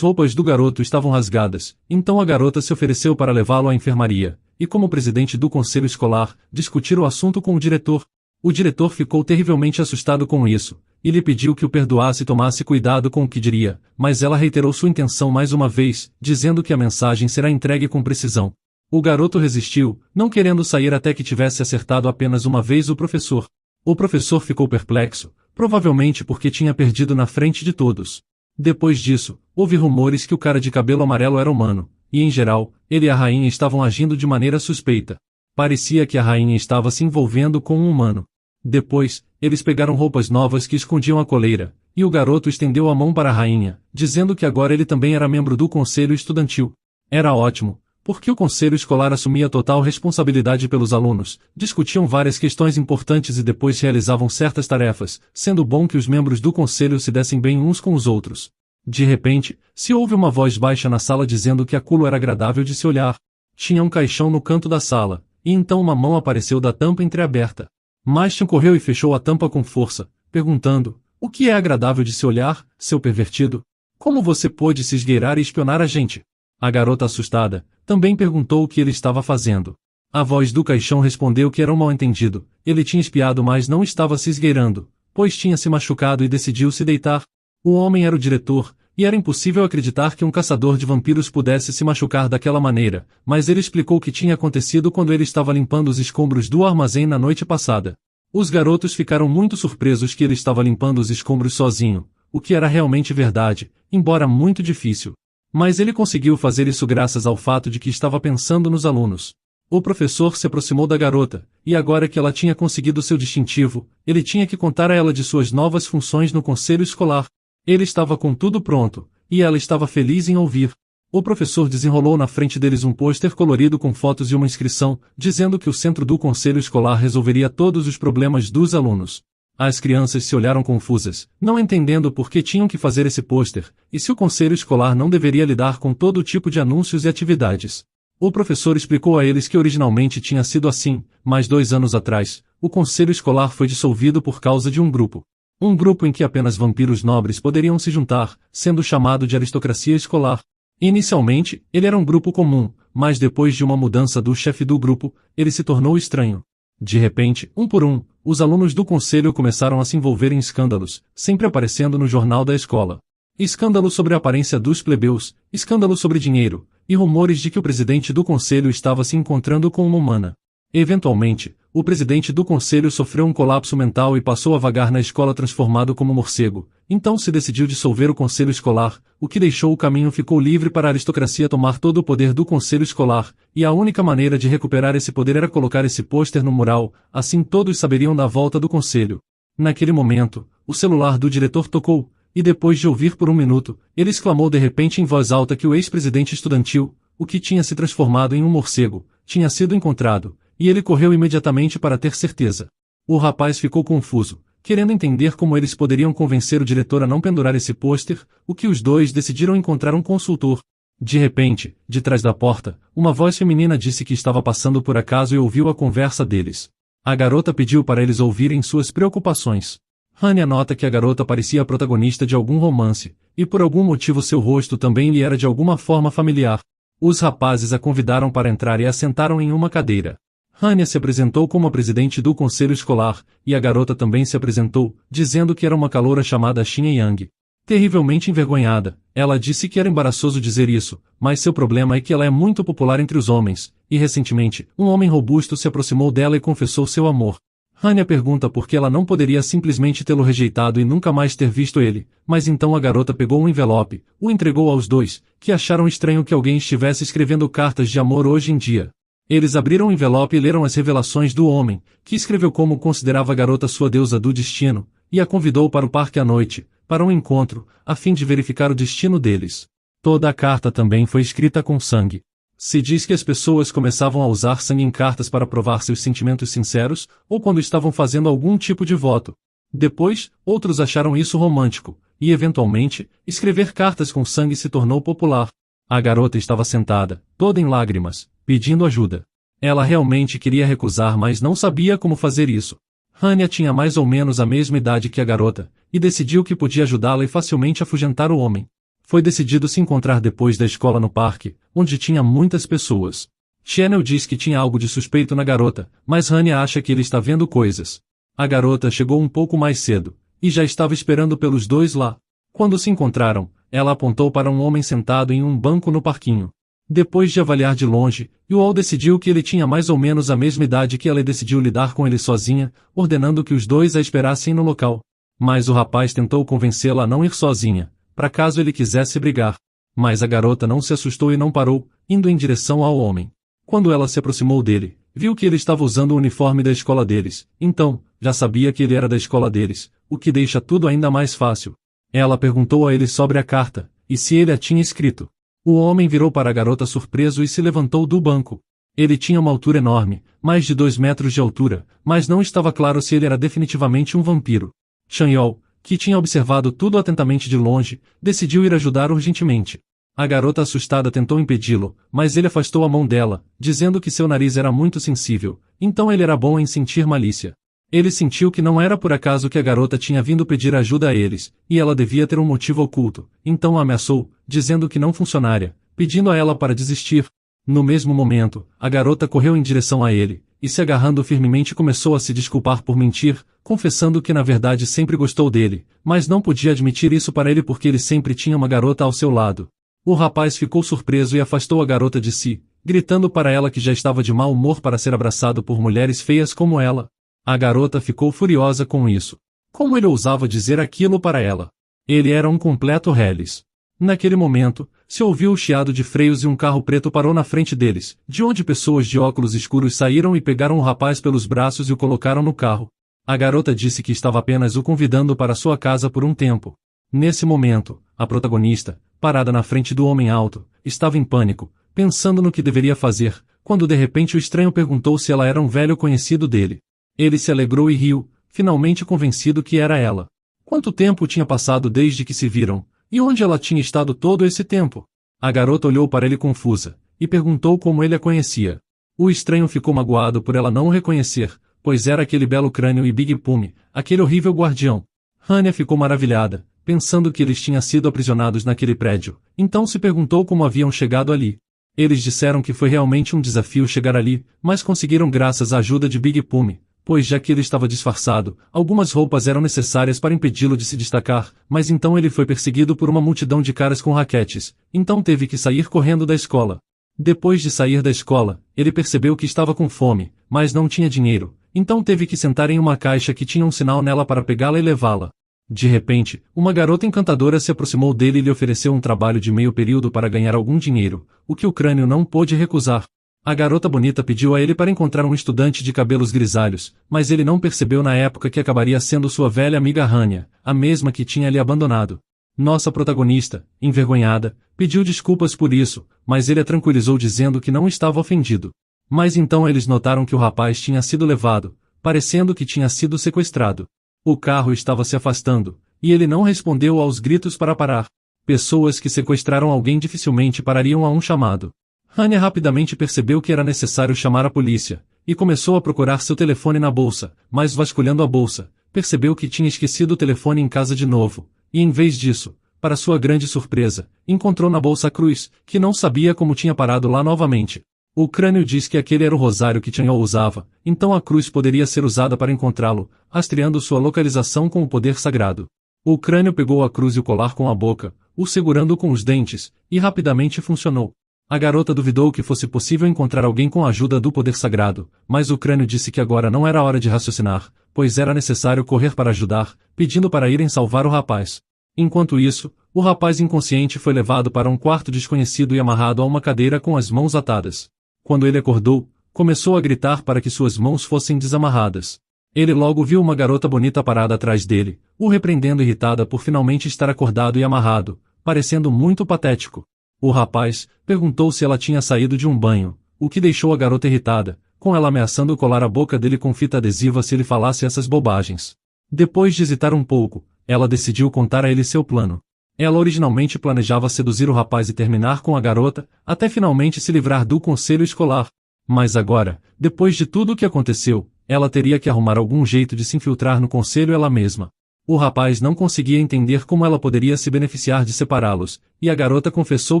roupas do garoto estavam rasgadas, então a garota se ofereceu para levá-lo à enfermaria, e como presidente do conselho escolar, discutir o assunto com o diretor. O diretor ficou terrivelmente assustado com isso, e lhe pediu que o perdoasse e tomasse cuidado com o que diria, mas ela reiterou sua intenção mais uma vez, dizendo que a mensagem será entregue com precisão. O garoto resistiu, não querendo sair até que tivesse acertado apenas uma vez o professor. O professor ficou perplexo, provavelmente porque tinha perdido na frente de todos. Depois disso, houve rumores que o cara de cabelo amarelo era humano, e em geral, ele e a rainha estavam agindo de maneira suspeita. Parecia que a rainha estava se envolvendo com um humano. Depois, eles pegaram roupas novas que escondiam a coleira, e o garoto estendeu a mão para a rainha, dizendo que agora ele também era membro do conselho estudantil. Era ótimo, porque o conselho escolar assumia total responsabilidade pelos alunos, discutiam várias questões importantes e depois realizavam certas tarefas, sendo bom que os membros do conselho se dessem bem uns com os outros. De repente, se ouve uma voz baixa na sala dizendo que aquilo era agradável de se olhar. Tinha um caixão no canto da sala, e então uma mão apareceu da tampa entreaberta. Mashtian correu e fechou a tampa com força, perguntando: "O que é agradável de se olhar, seu pervertido? Como você pôde se esgueirar e espionar a gente?" A garota assustada também perguntou o que ele estava fazendo. A voz do caixão respondeu que era um mal-entendido. Ele tinha espiado, mas não estava se esgueirando, pois tinha se machucado e decidiu se deitar. O homem era o diretor, e era impossível acreditar que um caçador de vampiros pudesse se machucar daquela maneira, mas ele explicou o que tinha acontecido quando ele estava limpando os escombros do armazém na noite passada. Os garotos ficaram muito surpresos que ele estava limpando os escombros sozinho, o que era realmente verdade, embora muito difícil. Mas ele conseguiu fazer isso graças ao fato de que estava pensando nos alunos. O professor se aproximou da garota, e agora que ela tinha conseguido seu distintivo, ele tinha que contar a ela de suas novas funções no conselho escolar. Ele estava com tudo pronto, e ela estava feliz em ouvir. O professor desenrolou na frente deles um pôster colorido com fotos e uma inscrição, dizendo que o centro do conselho escolar resolveria todos os problemas dos alunos. As crianças se olharam confusas, não entendendo por que tinham que fazer esse pôster, e se o conselho escolar não deveria lidar com todo tipo de anúncios e atividades. O professor explicou a eles que originalmente tinha sido assim, mas 2 anos atrás, o conselho escolar foi dissolvido por causa de um grupo. Um grupo em que apenas vampiros nobres poderiam se juntar, sendo chamado de aristocracia escolar. Inicialmente, ele era um grupo comum, mas depois de uma mudança do chefe do grupo, ele se tornou estranho. De repente, um por um, os alunos do conselho começaram a se envolver em escândalos, sempre aparecendo no jornal da escola. Escândalo sobre a aparência dos plebeus, escândalo sobre dinheiro, e rumores de que o presidente do conselho estava se encontrando com uma humana. Eventualmente, o presidente do conselho sofreu um colapso mental e passou a vagar na escola transformado como morcego. Então se decidiu dissolver o conselho escolar, o que deixou o caminho ficou livre para a aristocracia tomar todo o poder do conselho escolar, e a única maneira de recuperar esse poder era colocar esse pôster no mural, assim todos saberiam da volta do conselho. Naquele momento, o celular do diretor tocou, e depois de ouvir por um minuto, ele exclamou de repente em voz alta que o ex-presidente estudantil, o que tinha se transformado em um morcego, tinha sido encontrado, e ele correu imediatamente para ter certeza. O rapaz ficou confuso, querendo entender como eles poderiam convencer o diretor a não pendurar esse pôster, o que os dois decidiram encontrar um consultor. De repente, de trás da porta, uma voz feminina disse que estava passando por acaso e ouviu a conversa deles. A garota pediu para eles ouvirem suas preocupações. Hanya nota que a garota parecia a protagonista de algum romance, e por algum motivo seu rosto também lhe era de alguma forma familiar. Os rapazes a convidaram para entrar e a sentaram em uma cadeira. Hanya se apresentou como a presidente do conselho escolar, e a garota também se apresentou, dizendo que era uma caloura chamada Xin Yang. Terrivelmente envergonhada, ela disse que era embaraçoso dizer isso, mas seu problema é que ela é muito popular entre os homens, e recentemente, um homem robusto se aproximou dela e confessou seu amor. Hania pergunta por que ela não poderia simplesmente tê-lo rejeitado e nunca mais ter visto ele, mas então a garota pegou um envelope, o entregou aos dois, que acharam estranho que alguém estivesse escrevendo cartas de amor hoje em dia. Eles abriram o envelope e leram as revelações do homem, que escreveu como considerava a garota sua deusa do destino, e a convidou para o parque à noite, para um encontro, a fim de verificar o destino deles. Toda a carta também foi escrita com sangue. Se diz que as pessoas começavam a usar sangue em cartas para provar seus sentimentos sinceros, ou quando estavam fazendo algum tipo de voto. Depois, outros acharam isso romântico, e eventualmente, escrever cartas com sangue se tornou popular. A garota estava sentada, toda em lágrimas, pedindo ajuda. Ela realmente queria recusar, mas não sabia como fazer isso. Hania tinha mais ou menos a mesma idade que a garota, e decidiu que podia ajudá-la e facilmente afugentar o homem. Foi decidido se encontrar depois da escola no parque, onde tinha muitas pessoas. Channel diz que tinha algo de suspeito na garota, mas Hania acha que ele está vendo coisas. A garota chegou um pouco mais cedo, e já estava esperando pelos dois lá. Quando se encontraram, ela apontou para um homem sentado em um banco no parquinho. Depois de avaliar de longe, Yuol decidiu que ele tinha mais ou menos a mesma idade que ela e decidiu lidar com ele sozinha, ordenando que os dois a esperassem no local. Mas o rapaz tentou convencê-la a não ir sozinha, para caso ele quisesse brigar. Mas a garota não se assustou e não parou, indo em direção ao homem. Quando ela se aproximou dele, viu que ele estava usando o uniforme da escola deles, então, já sabia que ele era da escola deles, o que deixa tudo ainda mais fácil. Ela perguntou a ele sobre a carta, e se ele a tinha escrito. O homem virou para a garota surpreso e se levantou do banco. Ele tinha uma altura enorme, mais de 2 metros de altura, mas não estava claro se ele era definitivamente um vampiro. Chanyol, que tinha observado tudo atentamente de longe, decidiu ir ajudar urgentemente. A garota assustada tentou impedi-lo, mas ele afastou a mão dela, dizendo que seu nariz era muito sensível, então ele era bom em sentir malícia. Ele sentiu que não era por acaso que a garota tinha vindo pedir ajuda a eles, e ela devia ter um motivo oculto, então a ameaçou, dizendo que não funcionaria, pedindo a ela para desistir. No mesmo momento, a garota correu em direção a ele, e se agarrando firmemente começou a se desculpar por mentir, confessando que na verdade sempre gostou dele, mas não podia admitir isso para ele porque ele sempre tinha uma garota ao seu lado. O rapaz ficou surpreso e afastou a garota de si, gritando para ela que já estava de mau humor para ser abraçado por mulheres feias como ela. A garota ficou furiosa com isso. Como ele ousava dizer aquilo para ela? Ele era um completo reles. Naquele momento, se ouviu o chiado de freios e um carro preto parou na frente deles, de onde pessoas de óculos escuros saíram e pegaram o rapaz pelos braços e o colocaram no carro. A garota disse que estava apenas o convidando para sua casa por um tempo. Nesse momento, a protagonista, parada na frente do homem alto, estava em pânico, pensando no que deveria fazer, quando de repente o estranho perguntou se ela era um velho conhecido dele. Ele se alegrou e riu, finalmente convencido que era ela. Quanto tempo tinha passado desde que se viram, e onde ela tinha estado todo esse tempo? A garota olhou para ele confusa, e perguntou como ele a conhecia. O estranho ficou magoado por ela não o reconhecer, pois era aquele belo crânio e Big Pume, aquele horrível guardião. Hania ficou maravilhada, pensando que eles tinham sido aprisionados naquele prédio, então se perguntou como haviam chegado ali. Eles disseram que foi realmente um desafio chegar ali, mas conseguiram graças à ajuda de Big Pume. Pois já que ele estava disfarçado, algumas roupas eram necessárias para impedi-lo de se destacar, mas então ele foi perseguido por uma multidão de caras com raquetes, então teve que sair correndo da escola. Depois de sair da escola, ele percebeu que estava com fome, mas não tinha dinheiro, então teve que sentar em uma caixa que tinha um sinal nela para pegá-la e levá-la. De repente, uma garota encantadora se aproximou dele e lhe ofereceu um trabalho de meio período para ganhar algum dinheiro, o que o crânio não pôde recusar. A garota bonita pediu a ele para encontrar um estudante de cabelos grisalhos, mas ele não percebeu na época que acabaria sendo sua velha amiga Hania, a mesma que tinha lhe abandonado. Nossa protagonista, envergonhada, pediu desculpas por isso, mas ele a tranquilizou dizendo que não estava ofendido. Mas então eles notaram que o rapaz tinha sido levado, parecendo que tinha sido sequestrado. O carro estava se afastando, e ele não respondeu aos gritos para parar. Pessoas que sequestraram alguém dificilmente parariam a um chamado. Hania rapidamente percebeu que era necessário chamar a polícia, e começou a procurar seu telefone na bolsa, mas vasculhando a bolsa, percebeu que tinha esquecido o telefone em casa de novo, e em vez disso, para sua grande surpresa, encontrou na bolsa a cruz, que não sabia como tinha parado lá novamente. O crânio diz que aquele era o rosário que Chanyol usava, então a cruz poderia ser usada para encontrá-lo, rastreando sua localização com o poder sagrado. O crânio pegou a cruz e o colar com a boca, o segurando com os dentes, e rapidamente funcionou. A garota duvidou que fosse possível encontrar alguém com a ajuda do poder sagrado, mas o crânio disse que agora não era hora de raciocinar, pois era necessário correr para ajudar, pedindo para irem salvar o rapaz. Enquanto isso, o rapaz inconsciente foi levado para um quarto desconhecido e amarrado a uma cadeira com as mãos atadas. Quando ele acordou, começou a gritar para que suas mãos fossem desamarradas. Ele logo viu uma garota bonita parada atrás dele, o repreendendo irritada por finalmente estar acordado e amarrado, parecendo muito patético. O rapaz perguntou se ela tinha saído de um banho, o que deixou a garota irritada, com ela ameaçando colar a boca dele com fita adesiva se ele falasse essas bobagens. Depois de hesitar um pouco, ela decidiu contar a ele seu plano. Ela originalmente planejava seduzir o rapaz e terminar com a garota, até finalmente se livrar do conselho escolar. Mas agora, depois de tudo o que aconteceu, ela teria que arrumar algum jeito de se infiltrar no conselho ela mesma. O rapaz não conseguia entender como ela poderia se beneficiar de separá-los, e a garota confessou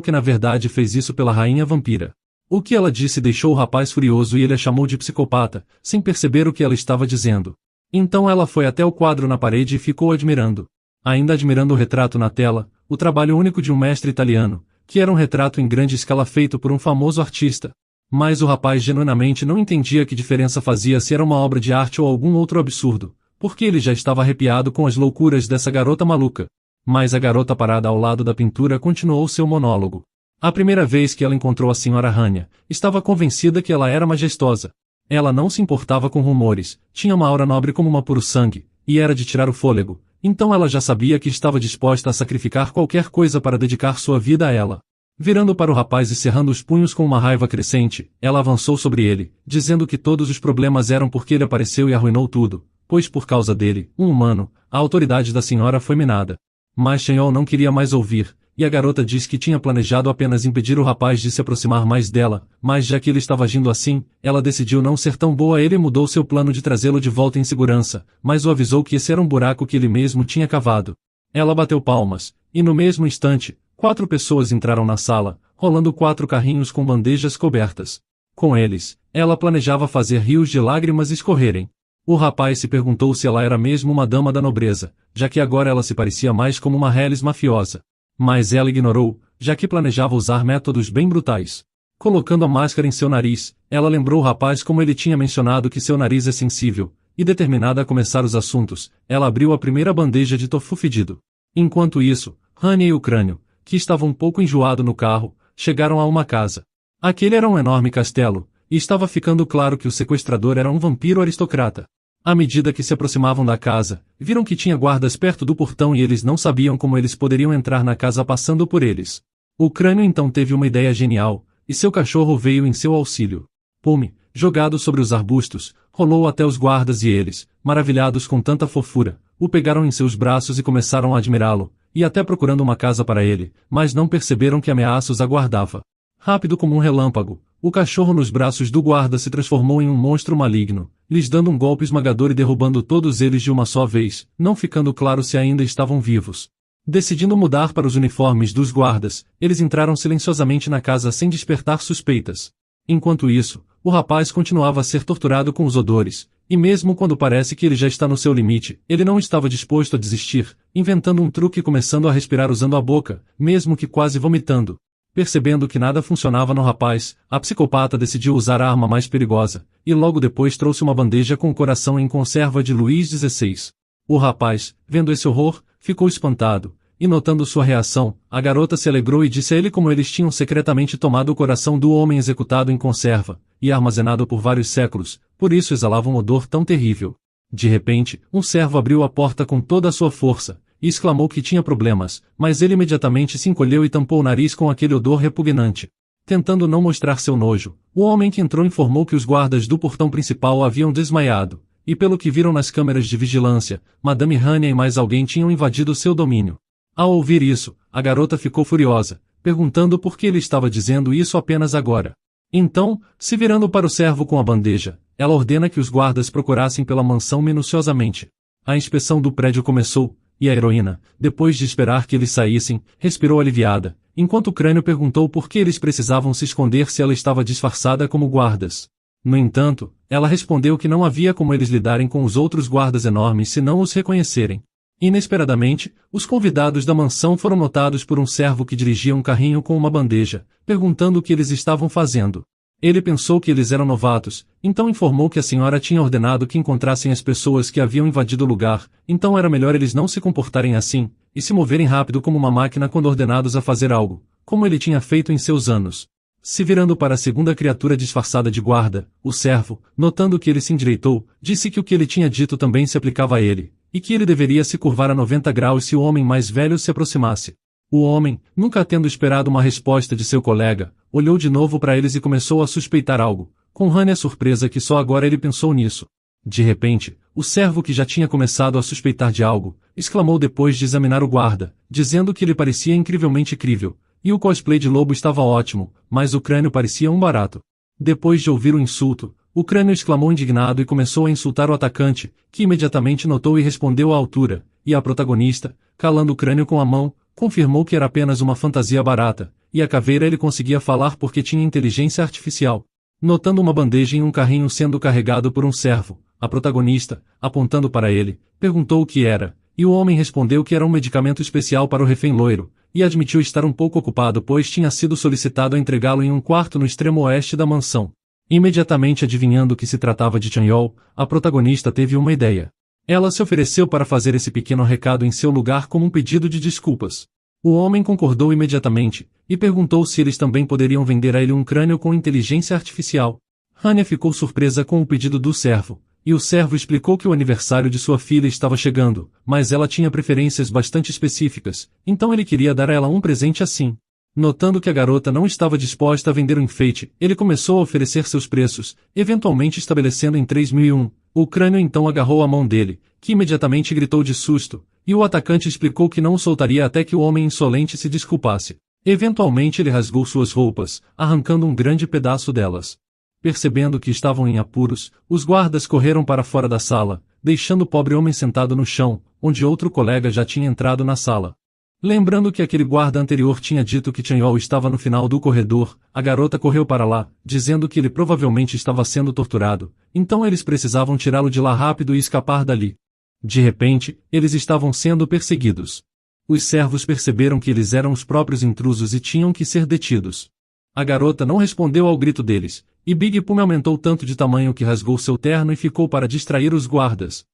que na verdade fez isso pela rainha vampira. O que ela disse deixou o rapaz furioso e ele a chamou de psicopata, sem perceber o que ela estava dizendo. Então ela foi até o quadro na parede e ficou admirando. Ainda admirando o retrato na tela, o trabalho único de um mestre italiano, que era um retrato em grande escala feito por um famoso artista. Mas o rapaz genuinamente não entendia que diferença fazia se era uma obra de arte ou algum outro absurdo, porque ele já estava arrepiado com as loucuras dessa garota maluca. Mas a garota parada ao lado da pintura continuou seu monólogo. A primeira vez que ela encontrou a senhora Rania, estava convencida que ela era majestosa. Ela não se importava com rumores, tinha uma aura nobre como uma puro-sangue, e era de tirar o fôlego, então ela já sabia que estava disposta a sacrificar qualquer coisa para dedicar sua vida a ela. Virando para o rapaz e cerrando os punhos com uma raiva crescente, ela avançou sobre ele, dizendo que todos os problemas eram porque ele apareceu e arruinou tudo, pois por causa dele, um humano, a autoridade da senhora foi minada. Mas Shenhou não queria mais ouvir, e a garota disse que tinha planejado apenas impedir o rapaz de se aproximar mais dela, mas já que ele estava agindo assim, ela decidiu não ser tão boa a ele e mudou seu plano de trazê-lo de volta em segurança, mas o avisou que esse era um buraco que ele mesmo tinha cavado. Ela bateu palmas, e no mesmo instante, 4 pessoas entraram na sala, rolando 4 carrinhos com bandejas cobertas. Com eles, ela planejava fazer rios de lágrimas escorrerem. O rapaz se perguntou se ela era mesmo uma dama da nobreza, já que agora ela se parecia mais como uma reles mafiosa. Mas ela ignorou, já que planejava usar métodos bem brutais. Colocando a máscara em seu nariz, ela lembrou o rapaz como ele tinha mencionado que seu nariz é sensível, e determinada a começar os assuntos, ela abriu a primeira bandeja de tofu fedido. Enquanto isso, Rania e o crânio, que estava um pouco enjoado no carro, chegaram a uma casa. Aquele era um enorme castelo, e estava ficando claro que o sequestrador era um vampiro aristocrata. À medida que se aproximavam da casa, viram que tinha guardas perto do portão e eles não sabiam como eles poderiam entrar na casa passando por eles. O crânio então teve uma ideia genial, e seu cachorro veio em seu auxílio. Pume, jogado sobre os arbustos, rolou até os guardas e eles, maravilhados com tanta fofura, o pegaram em seus braços e começaram a admirá-lo, e até procurando uma casa para ele, mas não perceberam que ameaça os aguardava. Rápido como um relâmpago, o cachorro nos braços do guarda se transformou em um monstro maligno, lhes dando um golpe esmagador e derrubando todos eles de uma só vez, não ficando claro se ainda estavam vivos. Decidindo mudar para os uniformes dos guardas, eles entraram silenciosamente na casa sem despertar suspeitas. Enquanto isso, o rapaz continuava a ser torturado com os odores, e mesmo quando parece que ele já está no seu limite, ele não estava disposto a desistir, inventando um truque e começando a respirar usando a boca, mesmo que quase vomitando. Percebendo que nada funcionava no rapaz, a psicopata decidiu usar a arma mais perigosa, e logo depois trouxe uma bandeja com o coração em conserva de Luís XVI. O rapaz, vendo esse horror, ficou espantado, e notando sua reação, a garota se alegrou e disse a ele como eles tinham secretamente tomado o coração do homem executado em conserva, e armazenado por vários séculos, por isso exalava um odor tão terrível. De repente, um servo abriu a porta com toda a sua força, e exclamou que tinha problemas, mas ele imediatamente se encolheu e tampou o nariz com aquele odor repugnante. Tentando não mostrar seu nojo, o homem que entrou informou que os guardas do portão principal haviam desmaiado, e pelo que viram nas câmeras de vigilância, Madame Rania e mais alguém tinham invadido seu domínio. Ao ouvir isso, a garota ficou furiosa, perguntando por que ele estava dizendo isso apenas agora. Então, se virando para o servo com a bandeja, ela ordena que os guardas procurassem pela mansão minuciosamente. A inspeção do prédio começou, e a heroína, depois de esperar que eles saíssem, respirou aliviada, enquanto o crânio perguntou por que eles precisavam se esconder se ela estava disfarçada como guardas. No entanto, ela respondeu que não havia como eles lidarem com os outros guardas enormes se não os reconhecerem. Inesperadamente, os convidados da mansão foram notados por um servo que dirigia um carrinho com uma bandeja, perguntando o que eles estavam fazendo. Ele pensou que eles eram novatos, então informou que a senhora tinha ordenado que encontrassem as pessoas que haviam invadido o lugar, então era melhor eles não se comportarem assim, e se moverem rápido como uma máquina quando ordenados a fazer algo, como ele tinha feito em seus anos. Se virando para a segunda criatura disfarçada de guarda, o servo, notando que ele se endireitou, disse que o que ele tinha dito também se aplicava a ele, e que ele deveria se curvar a 90 graus se o homem mais velho se aproximasse. O homem, nunca tendo esperado uma resposta de seu colega, olhou de novo para eles e começou a suspeitar algo, com Hanya surpresa que só agora ele pensou nisso. De repente, o servo que já tinha começado a suspeitar de algo, exclamou depois de examinar o guarda, dizendo que ele parecia incrivelmente crível, e o cosplay de lobo estava ótimo, mas o crânio parecia um barato. Depois de ouvir o insulto, o crânio exclamou indignado e começou a insultar o atacante, que imediatamente notou e respondeu à altura, e a protagonista, calando o crânio com a mão, confirmou que era apenas uma fantasia barata, e a caveira ele conseguia falar porque tinha inteligência artificial. Notando uma bandeja em um carrinho sendo carregado por um servo, a protagonista, apontando para ele, perguntou o que era, e o homem respondeu que era um medicamento especial para o refém loiro, e admitiu estar um pouco ocupado pois tinha sido solicitado a entregá-lo em um quarto no extremo oeste da mansão. Imediatamente adivinhando que se tratava de Chanyol, a protagonista teve uma ideia. Ela se ofereceu para fazer esse pequeno recado em seu lugar como um pedido de desculpas. O homem concordou imediatamente, e perguntou se eles também poderiam vender a ele um crânio com inteligência artificial. Hanya ficou surpresa com o pedido do servo, e o servo explicou que o aniversário de sua filha estava chegando, mas ela tinha preferências bastante específicas, então ele queria dar a ela um presente assim. Notando que a garota não estava disposta a vender o enfeite, ele começou a oferecer seus preços, eventualmente estabelecendo em 3.001. O crânio então agarrou a mão dele, que imediatamente gritou de susto, e o atacante explicou que não o soltaria até que o homem insolente se desculpasse. Eventualmente ele rasgou suas roupas, arrancando um grande pedaço delas. Percebendo que estavam em apuros, os guardas correram para fora da sala, deixando o pobre homem sentado no chão, onde outro colega já tinha entrado na sala. Lembrando que aquele guarda anterior tinha dito que Chanyol estava no final do corredor, a garota correu para lá, dizendo que ele provavelmente estava sendo torturado, então eles precisavam tirá-lo de lá rápido e escapar dali. De repente, eles estavam sendo perseguidos. Os servos perceberam que eles eram os próprios intrusos e tinham que ser detidos. A garota não respondeu ao grito deles, e Big Pum aumentou tanto de tamanho que rasgou seu terno e ficou para distrair os guardas.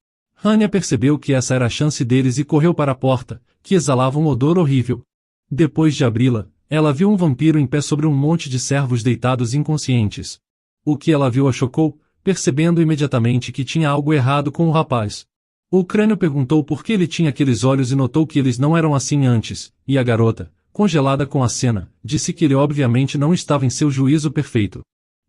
Hanya percebeu que essa era a chance deles e correu para a porta, que exalava um odor horrível. Depois de abri-la, ela viu um vampiro em pé sobre um monte de servos deitados inconscientes. O que ela viu a chocou, percebendo imediatamente que tinha algo errado com o rapaz. O crânio perguntou por que ele tinha aqueles olhos e notou que eles não eram assim antes, e a garota, congelada com a cena, disse que ele obviamente não estava em seu juízo perfeito.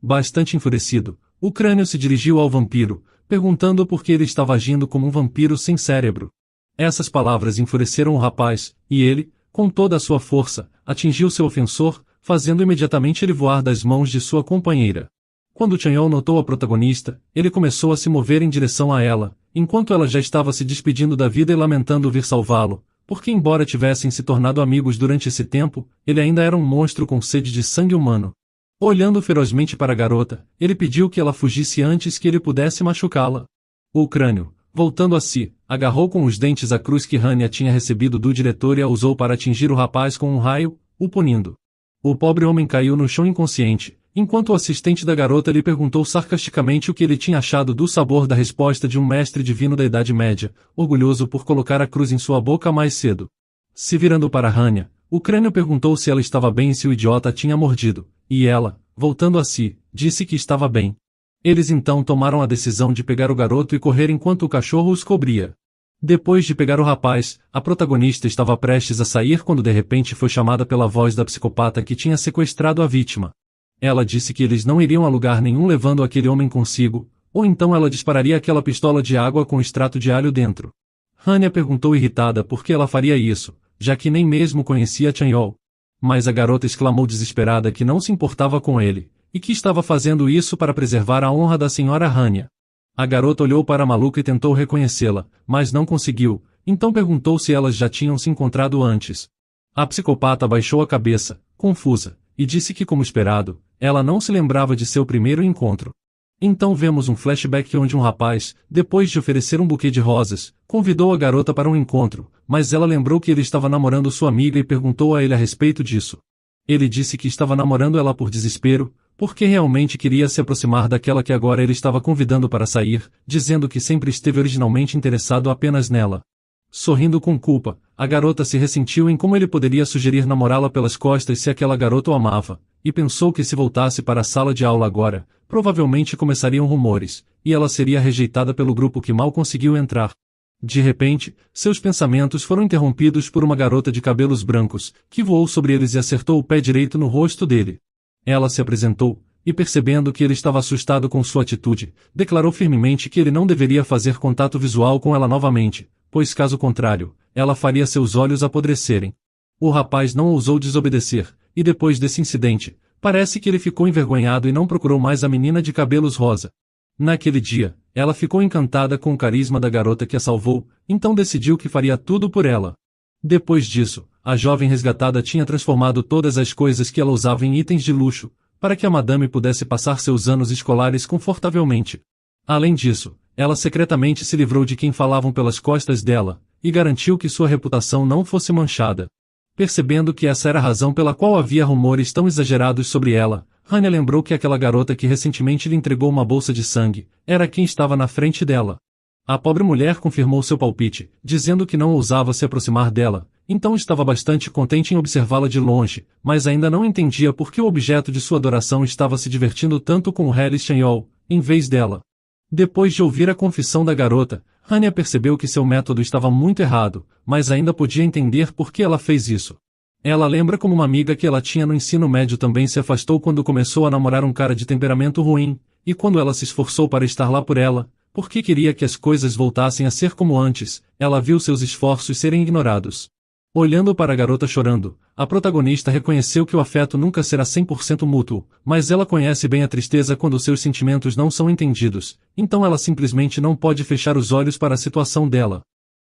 Bastante enfurecido, o crânio se dirigiu ao vampiro, perguntando por que ele estava agindo como um vampiro sem cérebro. Essas palavras enfureceram o rapaz, e ele, com toda a sua força, atingiu seu ofensor, fazendo imediatamente ele voar das mãos de sua companheira. Quando Chanyol notou a protagonista, ele começou a se mover em direção a ela, enquanto ela já estava se despedindo da vida e lamentando vir salvá-lo, porque embora tivessem se tornado amigos durante esse tempo, ele ainda era um monstro com sede de sangue humano. Olhando ferozmente para a garota, ele pediu que ela fugisse antes que ele pudesse machucá-la. O crânio, voltando a si, agarrou com os dentes a cruz que Hanya tinha recebido do diretor e a usou para atingir o rapaz com um raio, o punindo. O pobre homem caiu no chão inconsciente, enquanto o assistente da garota lhe perguntou sarcasticamente o que ele tinha achado do sabor da resposta de um mestre divino da Idade Média, orgulhoso por colocar a cruz em sua boca mais cedo. Se virando para Hanya, o crânio perguntou se ela estava bem e se o idiota tinha mordido, e ela, voltando a si, disse que estava bem. Eles então tomaram a decisão de pegar o garoto e correr enquanto o cachorro os cobria. Depois de pegar o rapaz, a protagonista estava prestes a sair quando de repente foi chamada pela voz da psicopata que tinha sequestrado a vítima. Ela disse que eles não iriam a lugar nenhum levando aquele homem consigo, ou então ela dispararia aquela pistola de água com extrato de alho dentro. Hanya perguntou irritada por que ela faria isso, já que nem mesmo conhecia Chanyol. Mas a garota exclamou desesperada que não se importava com ele, e que estava fazendo isso para preservar a honra da senhora Hanya. A garota olhou para a maluca e tentou reconhecê-la, mas não conseguiu, então perguntou se elas já tinham se encontrado antes. A psicopata baixou a cabeça, confusa, e disse que como esperado, ela não se lembrava de seu primeiro encontro. Então vemos um flashback onde um rapaz, depois de oferecer um buquê de rosas, convidou a garota para um encontro, mas ela lembrou que ele estava namorando sua amiga e perguntou a ele a respeito disso. Ele disse que estava namorando ela por desespero, porque realmente queria se aproximar daquela que agora ele estava convidando para sair, dizendo que sempre esteve originalmente interessado apenas nela. Sorrindo com culpa, a garota se ressentiu em como ele poderia sugerir namorá-la pelas costas se aquela garota o amava, e pensou que se voltasse para a sala de aula agora, provavelmente começariam rumores, e ela seria rejeitada pelo grupo que mal conseguiu entrar. De repente, seus pensamentos foram interrompidos por uma garota de cabelos brancos, que voou sobre eles e acertou o pé direito no rosto dele. Ela se apresentou, e percebendo que ele estava assustado com sua atitude, declarou firmemente que ele não deveria fazer contato visual com ela novamente, pois caso contrário, ela faria seus olhos apodrecerem. O rapaz não ousou desobedecer, e depois desse incidente, parece que ele ficou envergonhado e não procurou mais a menina de cabelos rosa. Naquele dia, ela ficou encantada com o carisma da garota que a salvou, então decidiu que faria tudo por ela. Depois disso, a jovem resgatada tinha transformado todas as coisas que ela usava em itens de luxo, para que a madame pudesse passar seus anos escolares confortavelmente. Além disso, ela secretamente se livrou de quem falavam pelas costas dela, e garantiu que sua reputação não fosse manchada. Percebendo que essa era a razão pela qual havia rumores tão exagerados sobre ela, Hanya lembrou que aquela garota que recentemente lhe entregou uma bolsa de sangue, era quem estava na frente dela. A pobre mulher confirmou seu palpite, dizendo que não ousava se aproximar dela, então estava bastante contente em observá-la de longe, mas ainda não entendia por que o objeto de sua adoração estava se divertindo tanto com o Harry Chanyol, em vez dela. Depois de ouvir a confissão da garota, Hanya percebeu que seu método estava muito errado, mas ainda podia entender por que ela fez isso. Ela lembra como uma amiga que ela tinha no ensino médio também se afastou quando começou a namorar um cara de temperamento ruim, e quando ela se esforçou para estar lá por ela, porque queria que as coisas voltassem a ser como antes, ela viu seus esforços serem ignorados. Olhando para a garota chorando, a protagonista reconheceu que o afeto nunca será 100% mútuo, mas ela conhece bem a tristeza quando seus sentimentos não são entendidos, então ela simplesmente não pode fechar os olhos para a situação dela.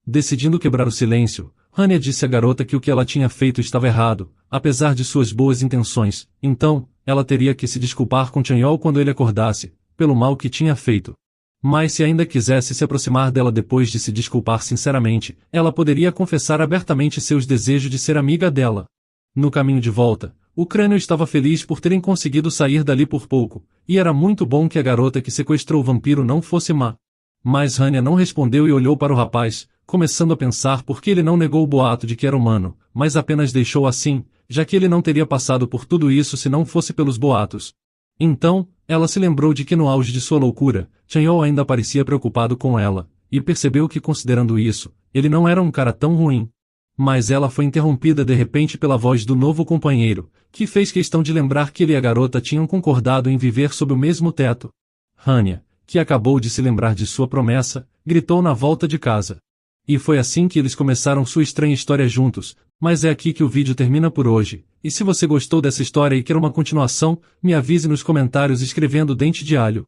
Decidindo quebrar o silêncio, Hanya disse à garota que o que ela tinha feito estava errado, apesar de suas boas intenções, então, ela teria que se desculpar com Chanyol quando ele acordasse, pelo mal que tinha feito. Mas se ainda quisesse se aproximar dela depois de se desculpar sinceramente, ela poderia confessar abertamente seus desejos de ser amiga dela. No caminho de volta, o crânio estava feliz por terem conseguido sair dali por pouco, e era muito bom que a garota que sequestrou o vampiro não fosse má. Mas Hanya não respondeu e olhou para o rapaz, começando a pensar por que ele não negou o boato de que era humano, mas apenas deixou assim, já que ele não teria passado por tudo isso se não fosse pelos boatos. Então, ela se lembrou de que no auge de sua loucura, Chanyol ainda parecia preocupado com ela, e percebeu que considerando isso, ele não era um cara tão ruim. Mas ela foi interrompida de repente pela voz do novo companheiro, que fez questão de lembrar que ele e a garota tinham concordado em viver sob o mesmo teto. Hanya, que acabou de se lembrar de sua promessa, gritou na volta de casa. E foi assim que eles começaram sua estranha história juntos, mas é aqui que o vídeo termina por hoje, e se você gostou dessa história e quer uma continuação, me avise nos comentários escrevendo Dente de Alho.